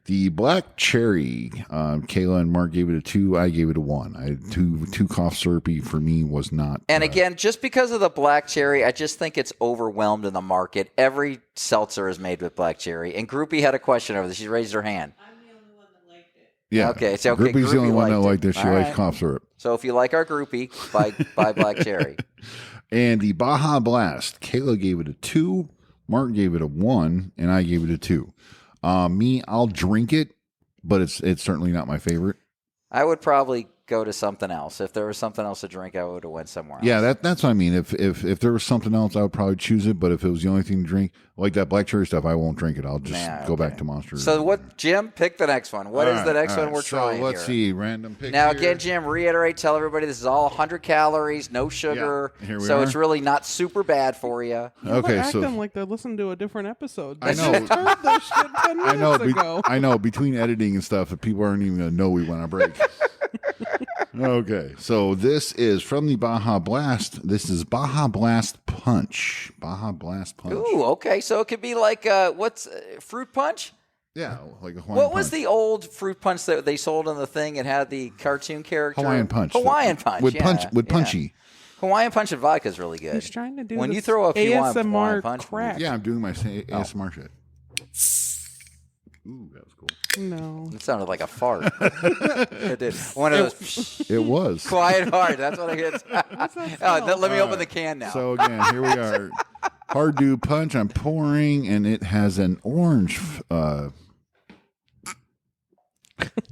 The black cherry, Kayla and Mark gave it a 2. I gave it a 1. Too cough syrupy for me was not. And again, just because of the black cherry, I just think it's overwhelmed in the market. Every seltzer is made with black cherry. And Groupie had a question over this. She raised her hand. I'm the only one that liked it. Yeah. Okay. So Groupie's the only one that liked it. this. She likes cough syrup. So if you like our Groupie, buy black cherry. And the Baja Blast, Kayla gave it a 2, Mark gave it a 1, and I gave it a 2. Me, I'll drink it, but it's certainly not my favorite. I would probably go to something else. If there was something else to drink, I would have went somewhere else. Yeah, that's what I mean. If there was something else, I would probably choose it. But if it was the only thing to drink, like that black cherry stuff, I won't drink it. I'll just go back to Monster. So what, Jim? Pick the next one. What is the next one we're trying So let's see. Random pick. Now, here. again, Jim, reiterate, tell everybody this is all 100 calories, no sugar. Yeah, here we so are. it's really not super bad for you. Okay, They're so acting like they're listening to a different episode. I They know. just heard this shit 10 minutes ago. I know. Between editing and stuff, people aren't even gonna know we went on break. Okay, so this is from the Baja Blast. This is Baja Blast Punch. Baja Blast Punch. Ooh, okay. So it could be like what's fruit punch? Yeah, like a Hawaiian What was Punch. the old fruit punch that they sold on the thing? It had the cartoon character. Hawaiian Punch? Hawaiian Punch. with yeah. Punchy. Hawaiian Punch and vodka is really good. He's trying to do when this you throw up Hawaiian ASMR Punch. crack. Yeah, I'm doing my ASMR shit. Ooh, that was cool. No. It sounded like a fart. It did. One of those It was. quiet fart. That's what I get. Let me open the can now. So again, here we are. Hard Dew Punch. I'm pouring, and it has an orange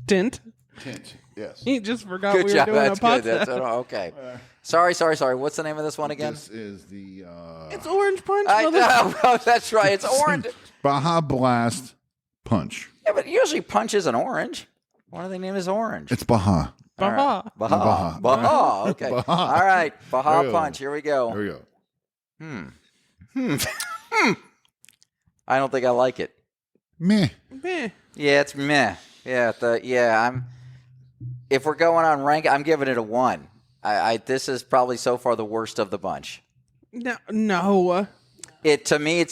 Dint. tint. Yes. He just forgot Good we job. were doing That's a podcast. good. That's okay. Sorry. What's the name of this one again? This is the It's Orange Punch. I mother- know. That's right. It's orange. Baja Blast Punch. Yeah, but usually punch isn't orange. Why do they name it orange? It's Baja. All right. Baja. Baja. Okay. Baja. All right. Baja There we go. punch. Here we go. There we go. I don't think I like it. Meh. Meh. Yeah, it's meh. Yeah, if we're going on rank, I'm giving it a 1. This is probably so far the worst of the bunch. No. To me,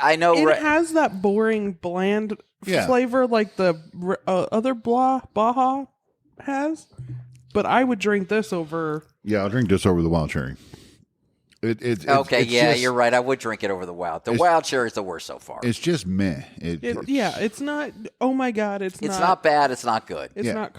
I know. It has that boring, bland flavor like the other Baja has, but I would drink this over. Yeah, I'll drink this over the wild cherry. It's you're right. I would drink it over the wild. The wild cherry is the worst so far. It's just meh. It's not. Oh my god, it's not bad. It's not good. It's not.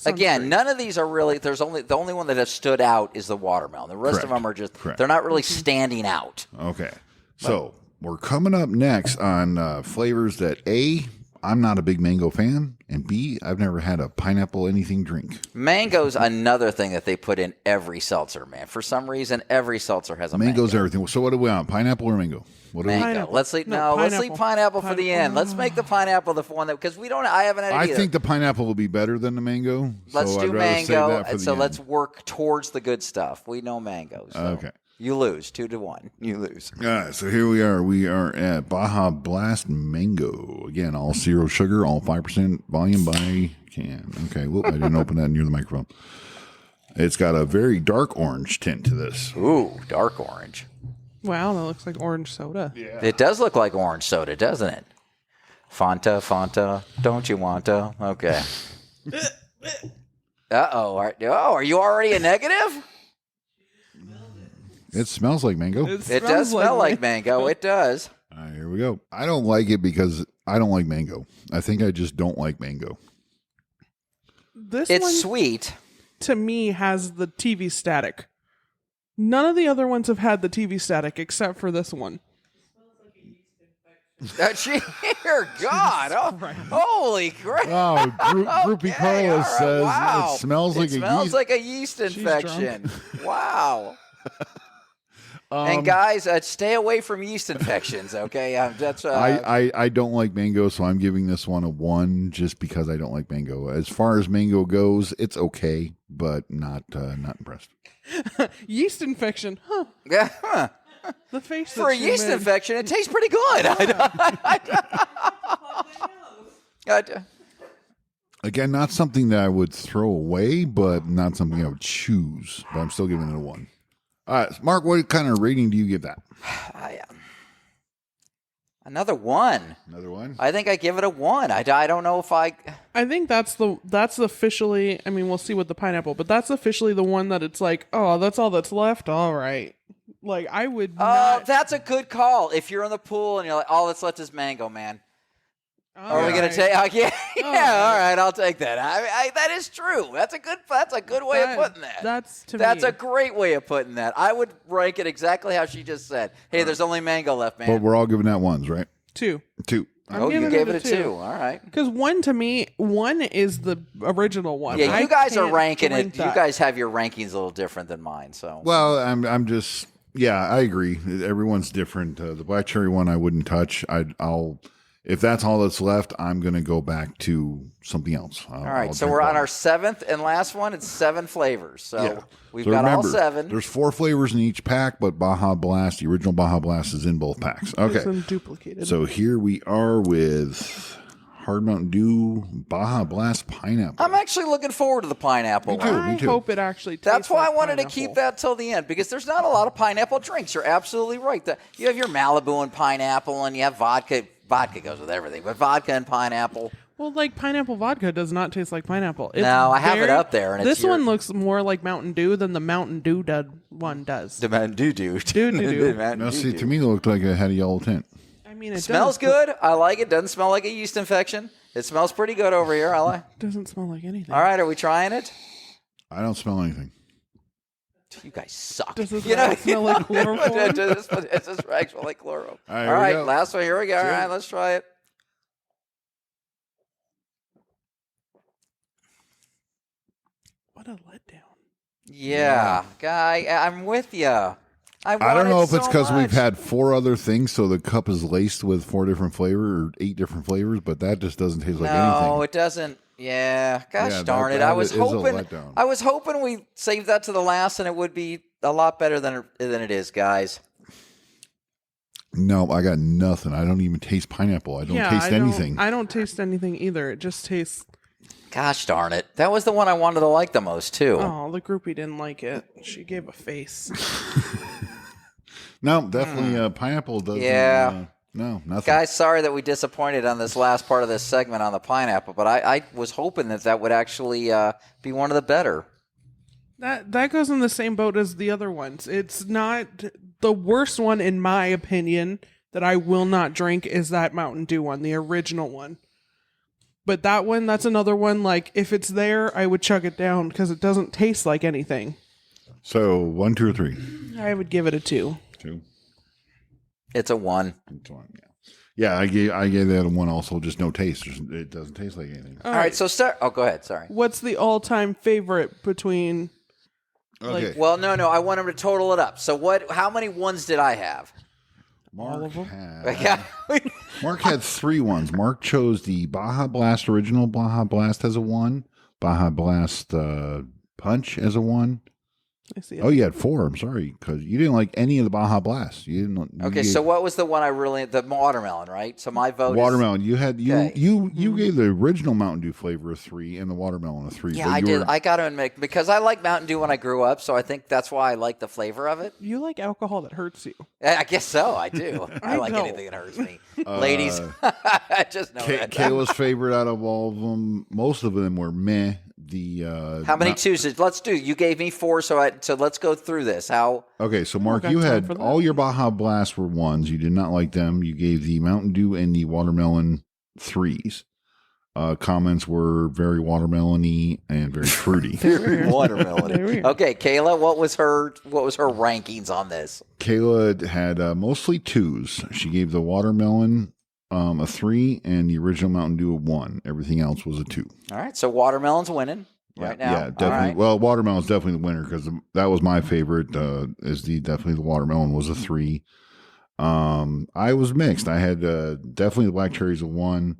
Again, none of these are really. The only one that has stood out is the watermelon. The rest of them are just. Correct. They're not really standing out. Okay. So we're coming up next on flavors that A, I'm not a big mango fan, and B, I've never had a pineapple anything drink. Mango's another thing that they put in every seltzer, man. For some reason, every seltzer has a mango. Mango's everything. So what do we want? Pineapple or mango? Mango. Let's leave pineapple for the end. Let's make the pineapple the one that because we don't. I haven't had it either. I think the pineapple will be better than the mango. Let's so do I'd rather save mango, that for and the so end. let's work towards the good stuff. We know mangoes. So Okay. You lose 2-1. You lose. All right, so here we are. We are at Baja Blast Mango. Again, all zero sugar, all 5% volume by can. Okay, whoop, I didn't open that near the microphone. It's got a very dark orange tint to this. Ooh, dark orange. Wow, that looks like orange soda. Yeah. It does look like orange soda, doesn't it? Fanta, don't you want to? Okay. Uh-oh. Are you already a negative? It smells like mango. It does smell like mango. It does. All right, here we go. I don't like it because I don't like mango. I think I just don't like mango. This It's one, sweet. to me, has the TV static. None of the other ones have had the TV static except for this one. Dear God. Holy crap. Oh, Groupie Carlos all right, says wow. it smells like It a smells yeast. like a yeast infection. Wow. And Um, guys, stay away from yeast infections, okay? That's I don't like mango, so I'm giving this one a 1 just because I don't like mango. As far as mango goes, it's okay, but not impressed. Yeast infection, huh? huh. The face For a that you yeast made. infection, it tastes pretty good. Again, not something that I would throw away, but not something I would choose. But I'm still giving it a 1. All right, Mark, what kind of rating do you give that? Another 1. Another 1? I think I give it a 1. I don't know if I think that's officially. I mean, we'll see with the pineapple, but that's officially the one that it's like, oh, that's all that's left. All right, like I would. Oh, not, that's a good call. If you're in the pool and you're like, all that's left is mango, man. all Are we gonna right. take? Yeah, All all right. I'll take that. That is true. That's a good way of putting that. That's That's me. a great way of putting that. I would rank it exactly how she just said. Hey, there's only mango left, man. But we're all giving that 1s, right? 2. 2. I'm Oh, you giving gave it it a a 2. 2. All right. Because 1 to me, 1 is the original one. Yeah, you I guys are can't ranking it. drink You that. guys have your rankings a little different than mine. So Well, I'm just I agree. Everyone's different. The black cherry one I wouldn't touch. I'll if that's all that's left, I'm gonna go back to something else. all right. So we're on our 7th and last one. It's 7 flavors. So we've got all 7. There's 4 flavors in each pack, but Baja Blast, the original Baja Blast, is in both packs. It's Okay. unduplicated. So here we are with Hard Mountain Dew Baja Blast Pineapple. I'm actually looking forward to the pineapple. Me too. one. I hope it actually tastes That's why like I wanted to pineapple. keep that till the end because there's not a lot of pineapple drinks. You're absolutely right. You have your Malibu and pineapple, and you have vodka. Vodka goes with everything, but vodka and pineapple. Well, like pineapple vodka does not taste like pineapple. It's No, I have it up there, and this it's your- one looks more like Mountain Dew than the Mountain Dew one does. The Mountain Dew. Doo-doo-doo. Now, see, to me, it looked like it had a yellow tint. I mean, it Smells does, but good. I like it. Doesn't smell like a yeast infection. It smells pretty good over here. I like. It doesn't smell like anything. All right, are we trying it? I don't smell anything. You guys suck. Does this You know, rag smell like chloroform? Does this rag smell like chloro? All right, All right, here we go. last one. Here we go. All Two. right, let's try it. What a letdown. Yeah, guy, I'm with you. I don't know if it's because we've had 4 other things, so the cup is laced with 4 different flavors or 8 different flavors, but that just doesn't taste like No, anything. it doesn't. Yeah, gosh Yeah, darn it! that I was is a hoping. letdown. I was hoping we saved that to the last, and it would be a lot better than it is, guys. No, I got nothing. I don't even taste pineapple. I don't taste anything. I don't taste anything either. It just tastes. Gosh darn it! That was the one I wanted to like the most too. Oh, the groupie didn't like it. She gave a face. No, definitely pineapple doesn't. Yeah. No, nothing. Guys, sorry that we disappointed on this last part of this segment on the pineapple, but I was hoping that would actually be one of the better. That goes in the same boat as the other ones. It's not the worst one in my opinion that I will not drink is that Mountain Dew one, the original one. But that one, that's another one. Like if it's there, I would chug it down because it doesn't taste like anything. So 1, 2, or 3. I would give it a 2. 2. It's a 1. It's 1, yeah. Yeah, I gave that a 1 also. Just no taste. It doesn't taste like anything. All right, so start. Oh, go ahead. Sorry. What's the all-time favorite between? Okay. Well, no. I want him to total it up. So what? How many ones did I have? Mark Yeah. Mark had 3 ones. Mark chose the Baja Blast original Baja Blast as a 1, Baja Blast Punch as a 1, I see it. Oh, you had 4. I'm sorry, because you didn't like any of the Baja Blast. You didn't. Okay, so what was the one I really the watermelon, right? So my vote watermelon. is You had Okay. you gave the original Mountain Dew flavor a 3 and the watermelon a 3. Yeah, but I you did. were- I got to admit because I like Mountain Dew when I grew up, so I think that's why I like the flavor of it. You like alcohol that hurts you. I guess so. I do. I like don't. anything that hurts me, ladies. I just know that. Kayla's favorite out of all of them. Most of them were meh. How many twos? Let's do. You gave me 4, so let's go through this. How? Okay, so Mark, got you time had for that. all your Baja Blasts were 1s. You did not like them. You gave the Mountain Dew and the watermelon 3s. Comments were very watermelony and very fruity. Watermelon. Okay, Kayla, what was her rankings on this? Kayla had mostly 2s. She gave the watermelon a 3 and the original Mountain Dew a 1. Everything else was a 2. All right, so watermelon's winning right now. Yeah, definitely. All right. Well, watermelon's definitely the winner because that was my favorite. Definitely the watermelon was a 3. I was mixed. I had definitely the black cherries a 1.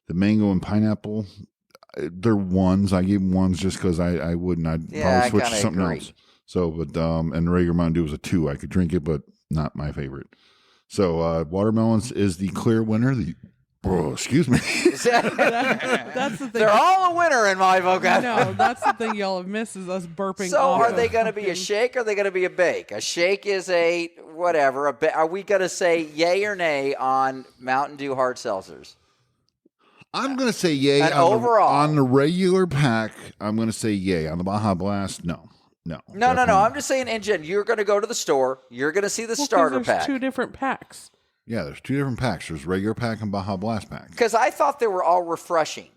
The mango and pineapple, they're 1s. I gave them 1s just because I wouldn't. I'd Yeah, probably switch I to kinda something agree. else. So, but and the regular Mountain Dew was a 2. I could drink it, but not my favorite. So, watermelons is the clear winner. Excuse me. That's the thing. They're all a winner in my vocabulary. No, that's the thing y'all have missed is us burping. So off are of they going to be a fucking- shake or are they going to be a bake? A shake is a whatever. Are we going to say yay or nay on Mountain Dew hard seltzers? I'm going to say yay. And on overall- on the regular pack, I'm going to say yay. On the Baja Blast, no. No. definitely. I'm just saying, in gen, you're going to go to the store. You're going to see the Well, 'cause starter there's pack. 2 different packs. Yeah, there's 2 different packs. There's regular pack and Baja Blast pack. Because I thought they were all refreshing.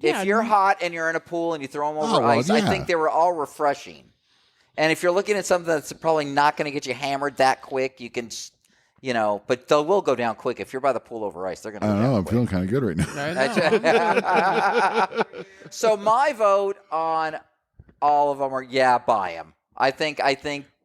Yeah, If you're hot and you're in a pool and you throw them over Oh, well, ice, I yeah. think they were all refreshing. And if you're looking at something that's probably not going to get you hammered that quick, you can, but they will go down quick. If you're by the pool over ice, they're going to I go don't down know. I'm quick. feeling kind of good right now. I know. So my vote on all of them are buy them. I think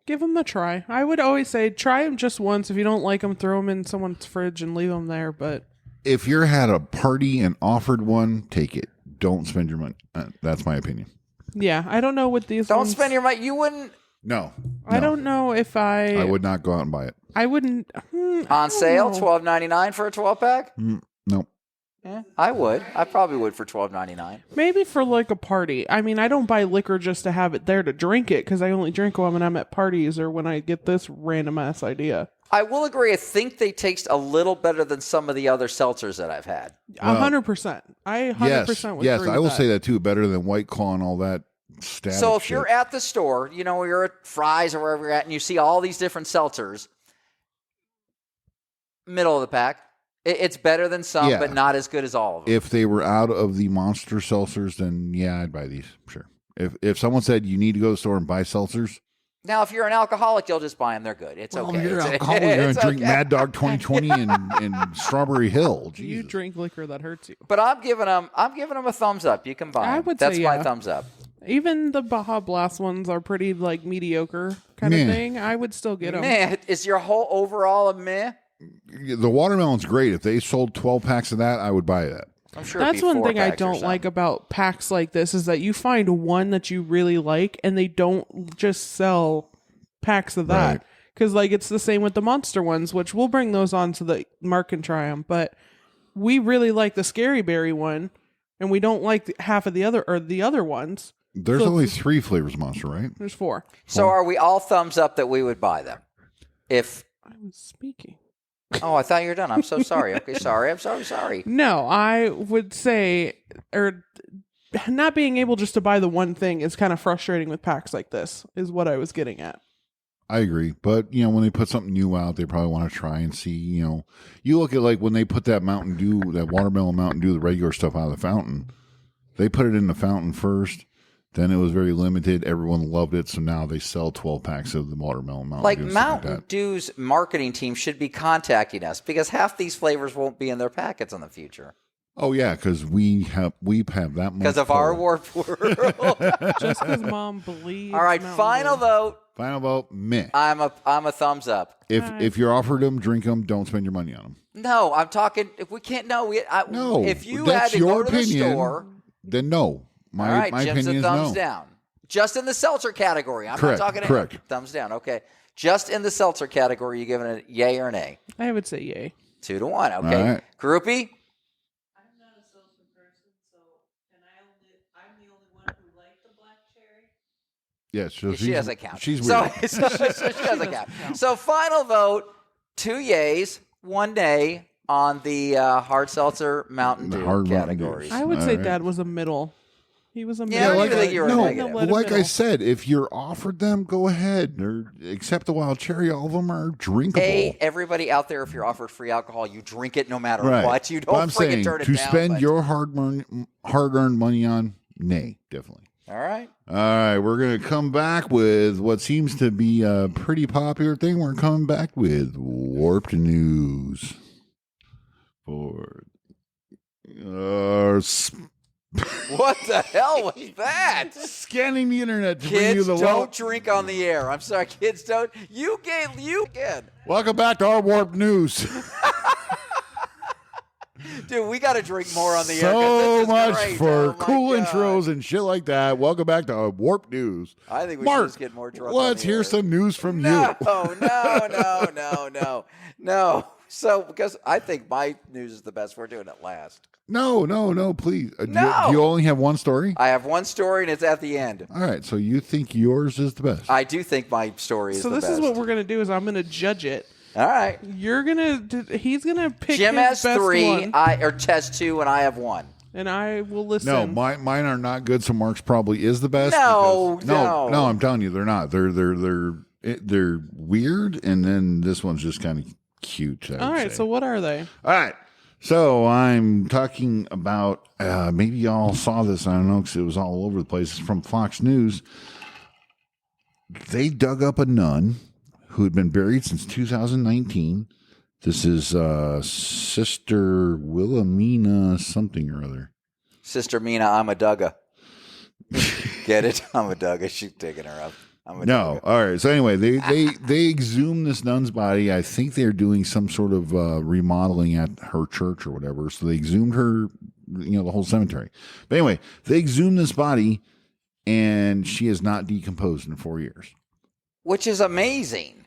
Give them a try. I would always say try them just once. If you don't like them, throw them in someone's fridge and leave them there. But If you're at a party and offered one, take it. Don't spend your money. That's my opinion. yeah, I don't know what these. don't ones, spend your money. You wouldn't No. I don't know if I would not go out and buy it. I wouldn't. I on don't sale know. $12.99 for a 12-pack. No. Yeah, I would. I probably would for $12.99. Maybe for like a party. I mean, I don't buy liquor just to have it there to drink it because I only drink when I'm at parties or when I get this random ass idea. I will agree. I think they taste a little better than some of the other seltzers that I've had. 100%. I 100% would Yes, agree I will with say that too. Better than White Claw and all that static So if shit. you're at the store, you're at Fry's or wherever you're at, and you see all these different seltzers, middle of the pack, it's better than some, Yeah. but not as good as all of them. If they were out of the monster seltzers, then yeah, I'd buy these. Sure. If someone said you need to go to the store and buy seltzers, Now, if you're an alcoholic, you'll just buy them. They're good. It's okay. you're It's- alcoholic. You're it's gonna drink okay. Mad Dog 2020 and Strawberry Hill. You Jesus. drink liquor that hurts you. But I'm giving them a thumbs up. You can buy them. I would That's say, my yeah. thumbs up. Even the Baja Blast ones are pretty like mediocre kind Meh. of thing. I would still get them. Meh. Is your whole overall a meh? The watermelon's great. If they sold 12 packs of that, I would buy that. I'm sure it'd That's be one 4 thing I packs or don't something. like about packs like this is that you find one that you really like and they don't just sell packs of that. Right. Because like it's the same with the monster ones, which we'll bring those on so that Mark can try them. But we really like the Scary Berry one, and we don't like half of the other ones. There's So only it's- 3 flavors of Monster, right? There's 4. So are we all thumbs up that we would buy them? If I was speaking. oh, I thought you were done. I'm so sorry. Okay, sorry. I'm sorry. No, I would say, or not being able just to buy the one thing is kind of frustrating with packs like this, is what I was getting at. I agree. But, when they put something new out, they probably want to try and see, you look at like when they put that Mountain Dew, that watermelon Mountain Dew, the regular stuff out of the fountain, they put it in the fountain first. Then it was very limited. Everyone loved it. So now they sell 12 packs of the watermelon Mountain Like Dew. and stuff Mountain that. Dew's marketing team should be contacting us because half these flavors won't be in their packets in the future Oh, yeah, because we have that much. because of our pull. warped world. Just because mom believes. All right, Mountain final Dew. vote. Final vote, meh. I'm a thumbs up. If you're offered them, drink them. Don't spend your money on them. No, I'm talking. If we can't, no. No, If you that's had to your go to the opinion. store, Then no. all right, My Jim's opinion a is thumbs no. down. Just in the seltzer category. I'm Correct, not talking correct. Thumbs down. Okay. Just in the seltzer category, you giving it a yay or an A? I would say yay. 2-1. Okay. All right. Groupie? I'm not a seltzer person, so I'm the only one who liked the black cherry. Yeah, so She doesn't count. She's weird. So she doesn't count. So final vote, 2 yays, 1 nay on the hard seltzer Mountain The Dew hard Mountain categories. Dews. I would All say right. Dad was a middle. He was a Yeah, I middle. don't even think you were no, negative. Let him like I middle. said, if you're offered them, go ahead. Or accept the wild cherry. All of them are drinkable. Hey, everybody out there, if you're offered free alcohol, you drink it no matter right. what. You But don't I'm freaking saying turn it to down. spend but- your hard-earned money on, nay, definitely. All right. All right, we're going to come back with what seems to be a pretty popular thing. We're coming back with Warped News for What the hell was that? scanning the internet to bring you Kids the don't drink on the air. I'm sorry, kids don't. You can. Welcome back to our Warped News. Dude, we got to drink more on the air. 'cause So this is much great. for Oh, my cool God. intros and shit like that. Welcome back to our Warped News. I think we Mark, should just get more drunk. on let's the hear air. some news from No, you. no. So, because I think my news is the best, we're doing it last. No, please. No. Do you only have one story? I have one story, and it's at the end. All right, so you think yours is the best. I do think my story is So the this best. is what we're gonna do: is I'm gonna judge it. All right. He's gonna pick. Jim his has best 3, one, or has 2, and I have 1. and I will listen. No, mine are not good. So Mark's probably is the best. No, because- no. I'm telling you, they're not. They're weird, and then this one's just kind of cute. I would All right. say. So what are they? All right. So I'm talking about, maybe y'all saw this. I don't know, because it was all over the place. It's from Fox News. They dug up a nun who had been buried since 2019. This is Sister Wilhelmina something or other. Sister Mina, I'm a Dugga. Get it? I'm a Dugga. She's taking her up. I'm a No. Dugga. All right. So anyway, they exhumed this nun's body. I think they're doing some sort of remodeling at her church or whatever. So they exhumed her, the whole cemetery. But anyway, they exhumed this body, and she has not decomposed in 4 years. Which is amazing.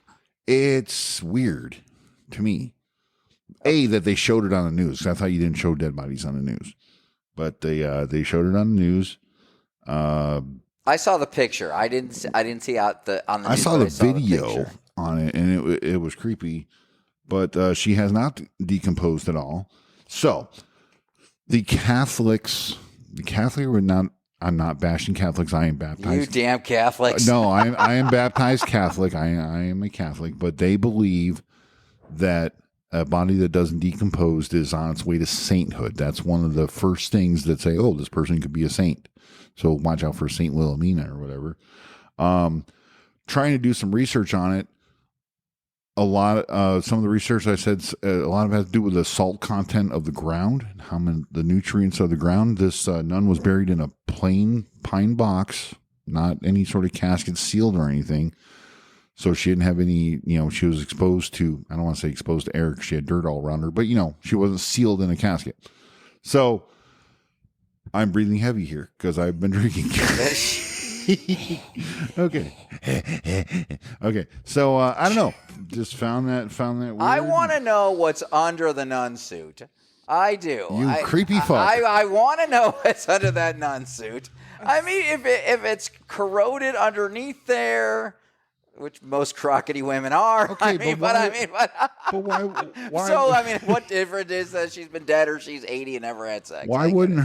It's weird to me. That they showed it on the news. 'Cause I thought you didn't show dead bodies on the news, but they showed it on the news. I saw the picture. I didn't see out on the. I news, saw but the video picture. on it, and it was creepy. But she has not decomposed at all. So the Catholics were not. I'm not bashing Catholics. I am baptized. You damn Catholics. No, I am baptized Catholic. I am a Catholic, but they believe that a body that doesn't decompose is on its way to sainthood. That's one of the first things that say, oh, this person could be a saint. So watch out for Saint Wilhelmina or whatever. Trying to do some research on it. Some of the research I said, a lot of it has to do with the salt content of the ground, how many, the nutrients of the ground. This nun was buried in a plain pine box, not any sort of casket sealed or anything. So she didn't have any, she was exposed to, I don't want to say exposed to air because she had dirt all around her, but she wasn't sealed in a casket. So I'm breathing heavy here because I've been drinking. Okay. Okay. So I don't know. Just found that weird. I want to know what's under the nun suit. I do. You creepy fuck. I want to know what's under that nun suit. I mean, if it's corroded underneath there, which most crockety women are. Okay, but why? So I mean, what difference is that she's been dead or she's 80 and never had sex? Why wouldn't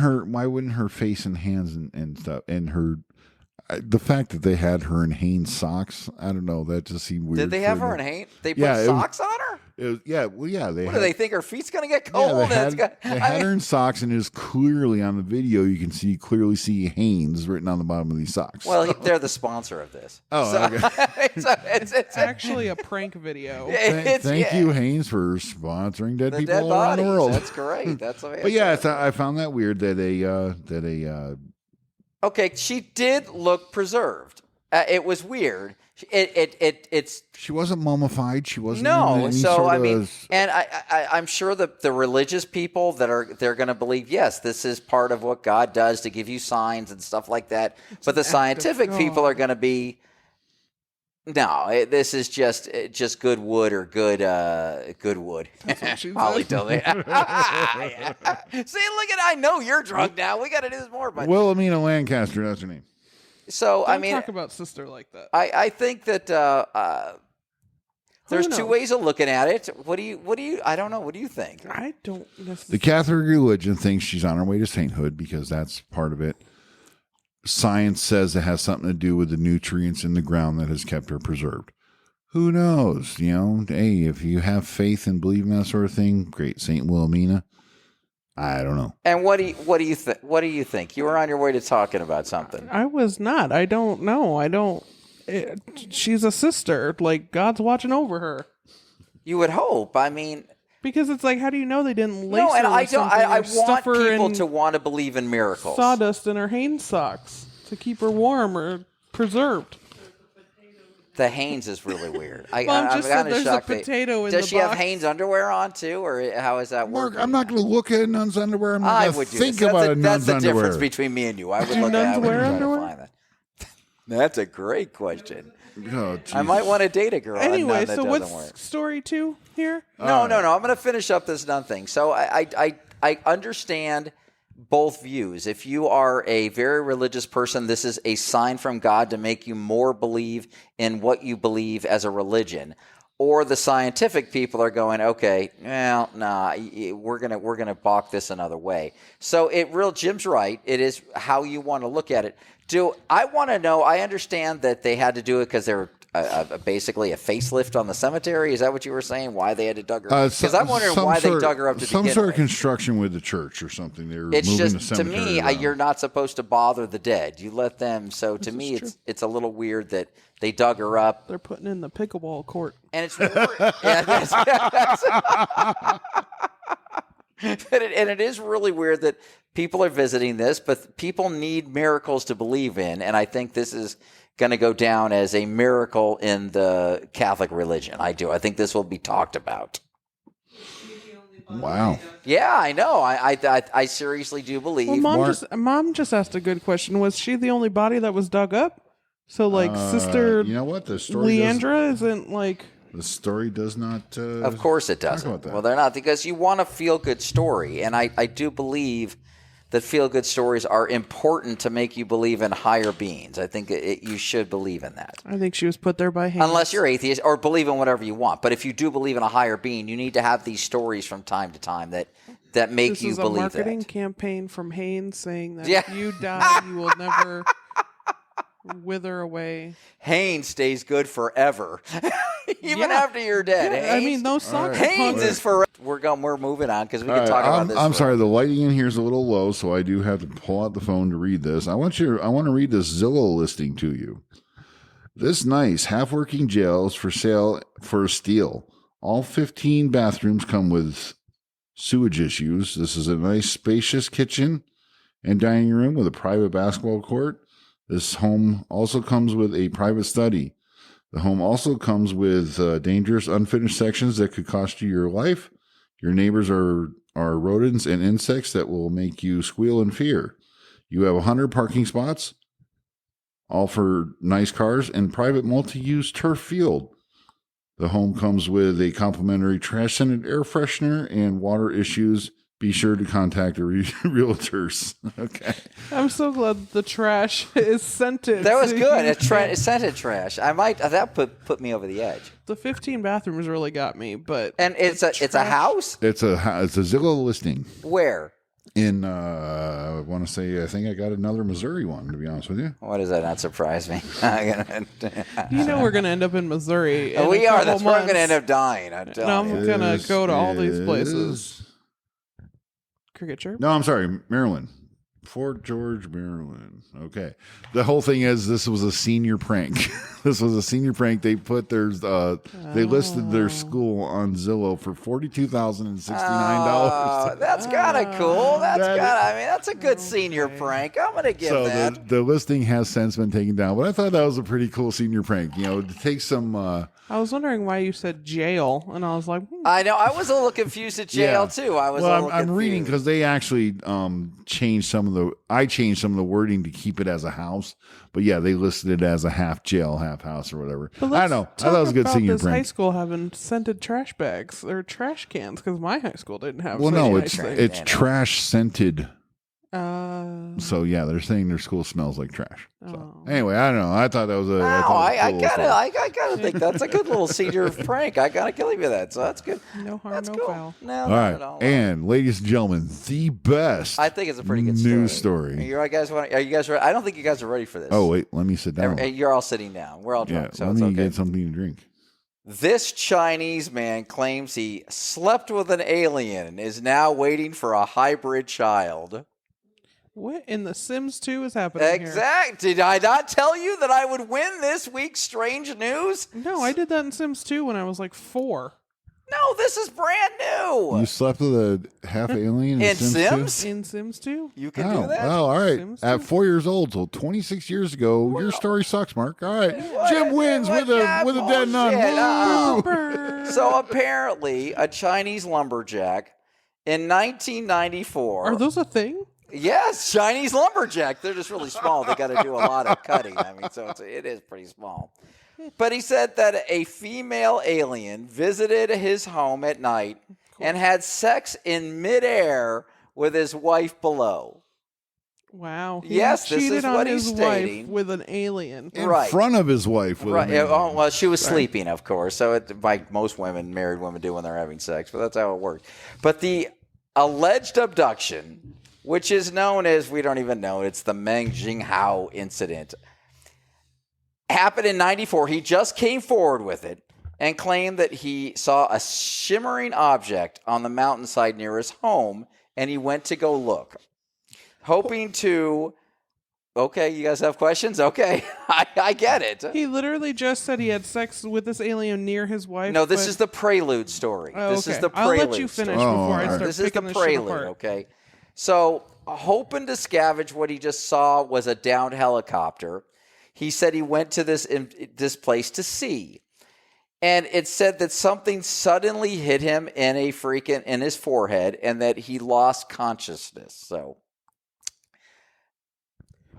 her face and hands and stuff and her? The fact that they had her in Hanes socks, I don't know. That just seemed weird. Did they have her in Hanes? They put socks on her? They What do they think? Her feet's gonna get cold? Yeah, they had her in socks, and it is clearly on the video. You can clearly see Hanes written on the bottom of these socks. Well, they're the sponsor of this. Oh, so, okay. it's Actually, a prank video. Thank you, Hanes, for sponsoring dead the people dead all around bodies. the world. That's great. That's amazing. But yeah, I found that weird that Okay, she did look preserved. It was weird. It's She wasn't mummified. She wasn't. no. in any So sort I of- mean, and I'm sure the religious people they're going to believe, yes, this is part of what God does to give you signs and stuff like that. But the scientific people are going to be, no, this is just good wood or good wood. Holly told me. See, look at, I know you're drunk now. We got to do this more. But Wilhelmina Lancaster. That's her name. so I Don't mean, talk about sister like that. I think that there's two knows? ways of looking at it. What do you? I don't know. What do you think? I don't The necessarily. Catholic religion thinks she's on her way to sainthood because that's part of it. Science says it has something to do with the nutrients in the ground that has kept her preserved. Who knows? You know, hey, if you have faith and believe in that sort of thing, great. Saint Wilhelmina. I don't know. And what do you think? What do you think? You were on your way to talking about something. I was not. I don't know. I don't. She's a sister. Like, God's watching over her. You would hope. I mean, Because it's like, how do you know they didn't lace no, and her I with don't. something I or stuff want her people in to want to believe in miracles. sawdust in her Hanes socks to keep her warm or preserved? The Hanes is really weird. Mom I'm just said kind of there's a shocked. potato in Does the she have box. Hanes underwear on too, or how is that Mark, working? I'm not going to look at a nun's underwear. I'm not I going would to do think this. about a That's nun's the underwear. difference between me and you. I would Do look nuns at. I would wear try to underwear? find that. That's a great question. Oh, I might want to date a girl. a Anyway, nun that so doesn't what's work. story 2 here? No. I'm going to finish up this nun thing. So I understand both views. If you are a very religious person, this is a sign from God to make you more believe in what you believe as a religion. Or the scientific people are going, okay, well, nah, we're gonna balk this another way. So Jim's right. It is how you want to look at it. I want to know? I understand that they had to do it because they're basically a facelift on the cemetery. Is that what you were saying? Why they had to dug her? Because I'm wondering why they dug her up to some begin sort with. of construction with the church or something. They were It's moving just the to cemetery me, around. you're not supposed to bother the dead. You let them. So to me, it's a little weird that they dug her up. They're putting in the pickleball court. And it's and it is really weird that people are visiting this, but people need miracles to believe in, and I think this is going to go down as a miracle in the Catholic religion. I do. I think this will be talked about. Wow. Yeah, I know. I seriously do believe. Well, mom just asked a good question. Was she the only body that was dug up? So, like, Sister You know what? The story Leandra isn't like. The story does not. Of course it talk doesn't. about that. Well, they're not, because you want a feel-good story, and I do believe that feel-good stories are important to make you believe in higher beings. I think you should believe in that. I think she was put there by hand. Unless you're atheist or believe in whatever you want. But if you do believe in a higher being, you need to have these stories from time to time that make This you is a believe marketing that. campaign from Hanes saying that Yeah. if you die, you will never wither away. Hanes stays good forever, even Yeah. after you're dead. Yeah, I mean, those socks are Hanes punk. is forever. We're moving on because we can All right, talk about this. I'm for- sorry, the lighting in here is a little low, so I do have to pull out the phone to read this. I want to read this Zillow listing to you. This nice half-working jail is for sale for a steal. All 15 bathrooms come with sewage issues. This is a nice, spacious kitchen and dining room with a private basketball court. This home also comes with a private study. The home also comes with dangerous unfinished sections that could cost you your life. Your neighbors are rodents and insects that will make you squeal in fear. You have 100 parking spots, all for nice cars, and private multi-use turf field. The home comes with a complimentary trash-scented air freshener and water issues. Be sure to contact the realtors. Okay. I'm so glad the trash is scented. That was good. It's scented trash. That put me over the edge. The 15 bathrooms really got me, but And it's a house. It's a Zillow listing Where? in I want to say I think I got another Missouri one, to be honest with you. Why does that not surprise me? you know we're gonna end up in Missouri. In We a are. couple That's where I'm going to months. end up dying. I'm telling you. I'm gonna go to all these This places. is- Cricket chirp. No, I'm sorry, Maryland. Fort George, Maryland. Okay. The whole thing is this was a senior prank. This was a senior prank. They put they listed their school on Zillow for $42,069. That's kind of cool. That's a good senior prank. I'm gonna give So that. the listing has since been taken down, but I thought that was a pretty cool senior prank. To take some. I was wondering why you said jail, and I was like, I know. I was a little confused at jail too. I was. Well, I'm reading because they actually changed some of the. I changed some of the wording to keep it as a house, but yeah, they listed it as a half jail, half house, or whatever. I don't know. I thought it was a good senior this prank. high school having scented trash bags or trash cans because my high school didn't have. Well, no, nice it's things. trash scented. Uh, So yeah, they're saying their school smells like trash. So Oh. anyway, I don't know. I thought that was a. I gotta think that's a good little senior prank. I gotta give you that. So that's good. no harm, That's no cool. foul. No, All not right, at all. and ladies and gentlemen, the best. I think it's a pretty good news story. story. Are you guys ready? I don't think you guys are ready for this. Oh wait, let me sit down. You're all sitting down. We're all Yeah, drunk, so let it's me okay. get something to drink. This Chinese man claims he slept with an alien and is now waiting for a hybrid child. What in the Sims 2 is happening here? Exact. Did I not tell you that I would win this week's strange news? No, I did that in Sims 2 when I was like 4. No, this is brand new. You slept with a half alien In Sims 2? Sims? In Sims 2? You can Oh, do that? well, all right. Sims At too? 4 years old, so 26 years ago, your story sucks, Mark. All right, Jim wins what with that a dead nun. bullshit? Woo! So apparently, a Chinese lumberjack in 1994. Are those a thing? Yes, Chinese lumberjack. They're just really small. They got to do a lot of cutting. I mean, so it is pretty small. But he said that a female alien visited his home at night and had sex in midair with his wife below. Wow. He Yes, this cheated is on what his he's wife stating. with an alien. In Right. front of his wife. With Right. a man. Oh, well, she was sleeping, of course. So, like most women, married women do when they're having sex, but that's how it worked. But the alleged abduction, which is known as, we don't even know, it's the Meng Jinghao incident, happened in 94. He just came forward with it and claimed that he saw a shimmering object on the mountainside near his home, and he went to go look, hoping to. Okay, you guys have questions? Okay, I get it. He literally just said he had sex with this alien near his wife. No, this but- is the prelude story. Oh, This is okay. the I'll prelude. let you finish story. Oh, before I all right. start This is the picking this shit prelude, apart. okay? So, hoping to scavenge what he just saw was a downed helicopter. He said he went to this place to see. And it said that something suddenly hit him in his forehead and that he lost consciousness. So,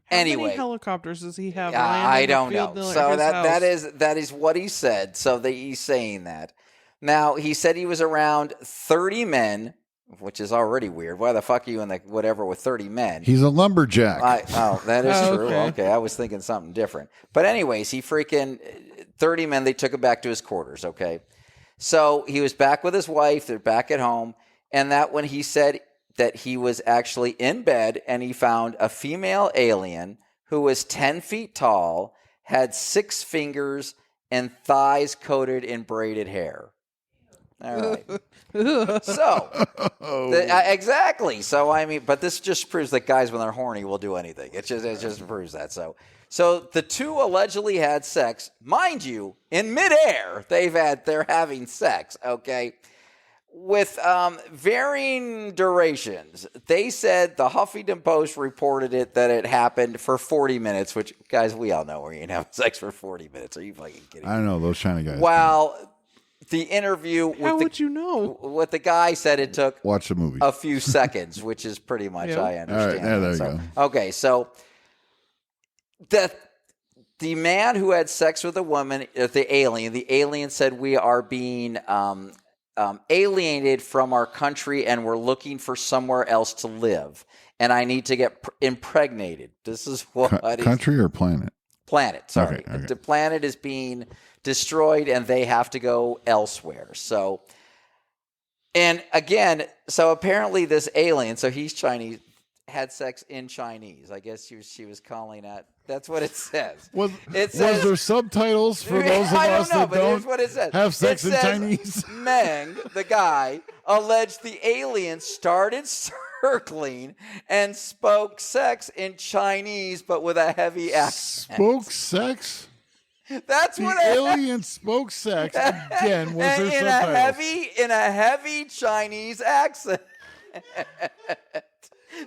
How anyway. many helicopters does he have? I don't field know. near So his house? that is what he said. So he's saying that. Now he said he was around 30 men, which is already weird. Why the fuck are you in the whatever with 30 men? He's a lumberjack. That is Oh, true. okay. Okay, I was thinking something different. But anyways, he freaking 30 men. They took him back to his quarters. Okay, so he was back with his wife. They're back at home, and that when he said that he was actually in bed and he found a female alien who was 10 feet tall, had 6 fingers, and thighs coated in braided hair. All right. So, exactly. So, I mean, but this just proves that guys, when they're horny, will do anything. It just proves that. So the two allegedly had sex, mind you, in midair. They're having sex. Okay. With varying durations. They said the Huffington Post reported that it happened for 40 minutes, which, guys, we all know where you can have sex for 40 minutes. Are you fucking kidding me? I don't know those China guys. While the interview How with would you know? what the guy said it took Watch the movie. a few seconds, which is pretty much Yeah. I understand. All right, there you So, go. Okay, so the man who had sex with the woman, the alien said we are being alienated from our country and we're looking for somewhere else to live. And I need to get impregnated. This is what Country or planet? planet. Sorry, Okay. the planet is being destroyed, and they have to go elsewhere. So, and again, so apparently this alien, so he's Chinese, had sex in Chinese. I guess she was calling that. That's what it says. Was It says- there subtitles for those of I us don't know, that but here's don't what it says. have sex It in says, Chinese? Meng, the guy, alleged the alien started circling and spoke sex in Chinese, but with a heavy accent. Spoke sex? That's The what alien spoke sex again. Was her in subtitles? a heavy Chinese accent.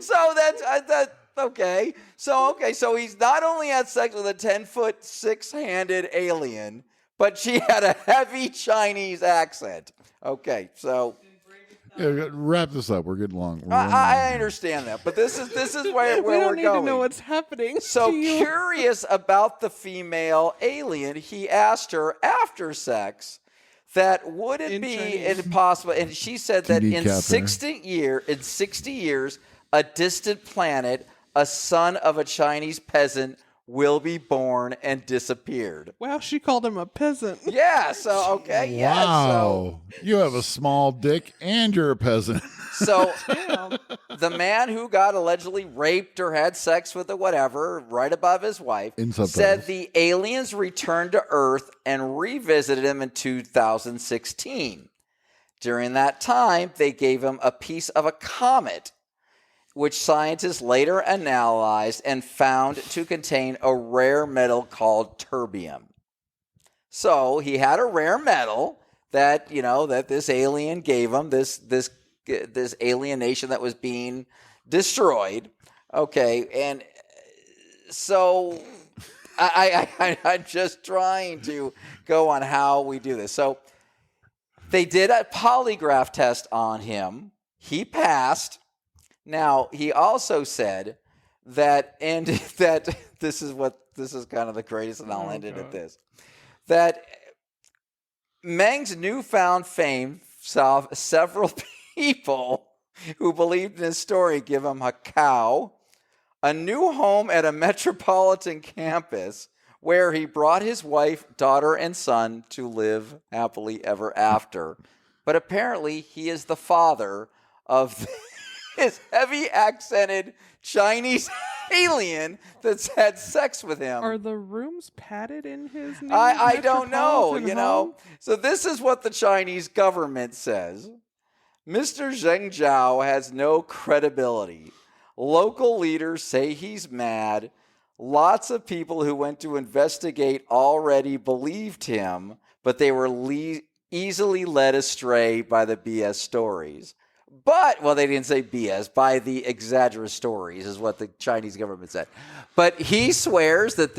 So that's okay. So he's not only had sex with a 10-foot 6-handed alien, but she had a heavy Chinese accent. Okay, so Yeah, wrap this up. We're getting long. I understand that, but this is where we don't we're need going. to know what's happening. So to you. curious about the female alien, he asked her after sex that would it In be Chinese. impossible, and she said that in Decap her. 60 years, a distant planet, a son of a Chinese peasant will be born and disappeared. Wow, she called him a peasant. Yeah, so okay, yeah. Wow. You have a small dick and you're a peasant. So Damn. the man who got allegedly raped or had sex with or whatever, right above his wife, In subtitles. said the aliens returned to Earth and revisited him in 2016. During that time, they gave him a piece of a comet, which scientists later analyzed and found to contain a rare metal called terbium. So he had a rare metal that that this alien gave him, this alien nation that was being destroyed. Okay, and so I'm just trying to go on how we do this. So they did a polygraph test on him. He passed. Now, he also said that, and that this is kind of the greatest, and I'll end it at this, that Meng's newfound fame saw several people who believed in his story give him a cow, a new home at a metropolitan campus where he brought his wife, daughter, and son to live happily ever after. But apparently, he is the father of his heavy accented Chinese alien that's had sex with him. Are the rooms padded in his new I don't know, metropolitan home? So this is what the Chinese government says. Mr. Zheng Zhao has no credibility. Local leaders say he's mad. Lots of people who went to investigate already believed him, but they were easily led astray by the BS stories. But, well, they didn't say BS, by the exaggerous stories is what the Chinese government said. But he swears that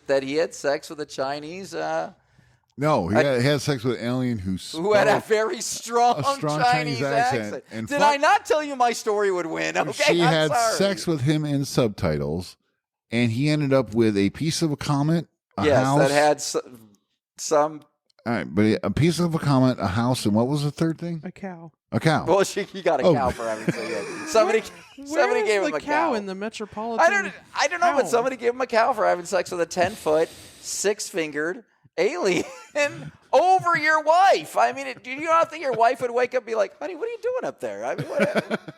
that he had sex with a Chinese No, he had sex with an alien who had a very strong, Chinese accent. And Did I not tell you my story would win? Okay, she I'm had sorry. sex with him in subtitles, and he ended up with a piece of a comet, a house. that had some. All right, but a piece of a comet, a house, and what was the third thing? A cow. A cow. Well, he got a cow for having sex. Yeah. Somebody Where gave is him the a cow. in the metropolitan? I don't know, but cow? somebody gave him a cow for having sex with a 10-foot, 6-fingered alien over your wife. I mean, do you not think your wife would wake up and be like, honey, what are you doing up there? I mean, what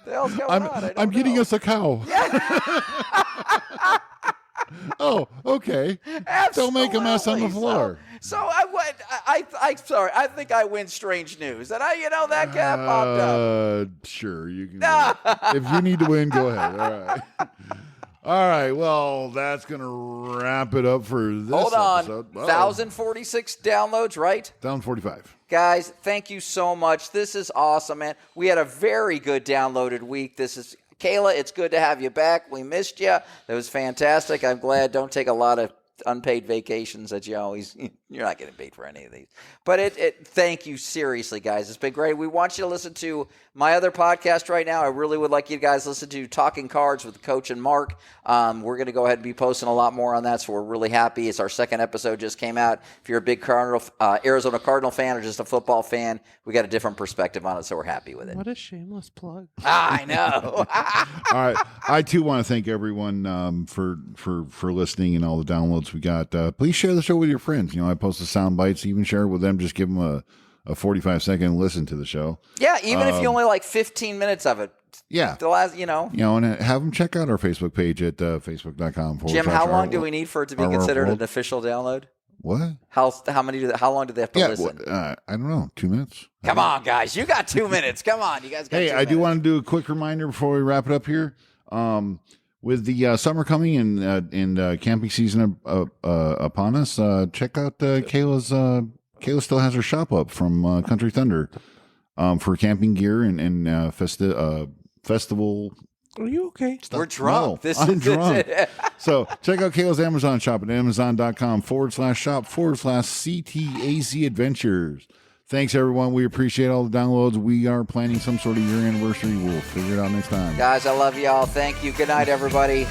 the hell's going on? I'm getting us a cow. Oh, okay. Don't make a mess on the floor. So I'm sorry. I think I win strange news, and that cat popped up. Sure, you can. If you need to win, go ahead. All right. All right. Well, that's gonna wrap it up for this Hold on, episode. 1,046 downloads, right? Down 45. Guys, thank you so much. This is awesome, man. We had a very good downloaded week. This is Kayla, it's good to have you back. We missed you. That was fantastic. I'm glad. Don't take a lot of unpaid vacations that you're not getting paid for any of these. But thank you, seriously, guys. It's been great. We want you to listen to my other podcast right now. I really would like you guys to listen to Talking Cards with Coach and Mark. We're going to go ahead and be posting a lot more on that, so we're really happy. It's our second episode just came out. If you're a big Arizona Cardinal fan or just a football fan, we got a different perspective on it, so we're happy with it. What a shameless plug. I know. All right. I too want to thank everyone for listening and all the downloads we got. Please share the show with your friends. I post the sound bites. Even share it with them. Just give them a 45-second listen to the show. Yeah, even if you only like 15 minutes of it. Yeah. The last, and have them check out our Facebook page at facebook.com. Jim, how long do we need for it to be considered an official download? What? How long do they have to listen? I don't know. 2 minutes. Come on, guys. You got 2 minutes. Come on. You guys got 2 minutes. I do want to do a quick reminder before we wrap it up here. with the summer coming and camping season upon us, check out Kayla's. Kayla still has her shop up from Country Thunder for camping gear and festival. Are you okay? Stuff. We're drunk. No, I'm drunk. So check out Kayla's Amazon shop at amazon.com/shop/CTAZ Adventures. Thanks, everyone. We appreciate all the downloads. We are planning some sort of year anniversary. We'll figure it out next time. Guys, I love y'all. Thank you. Good night, everybody.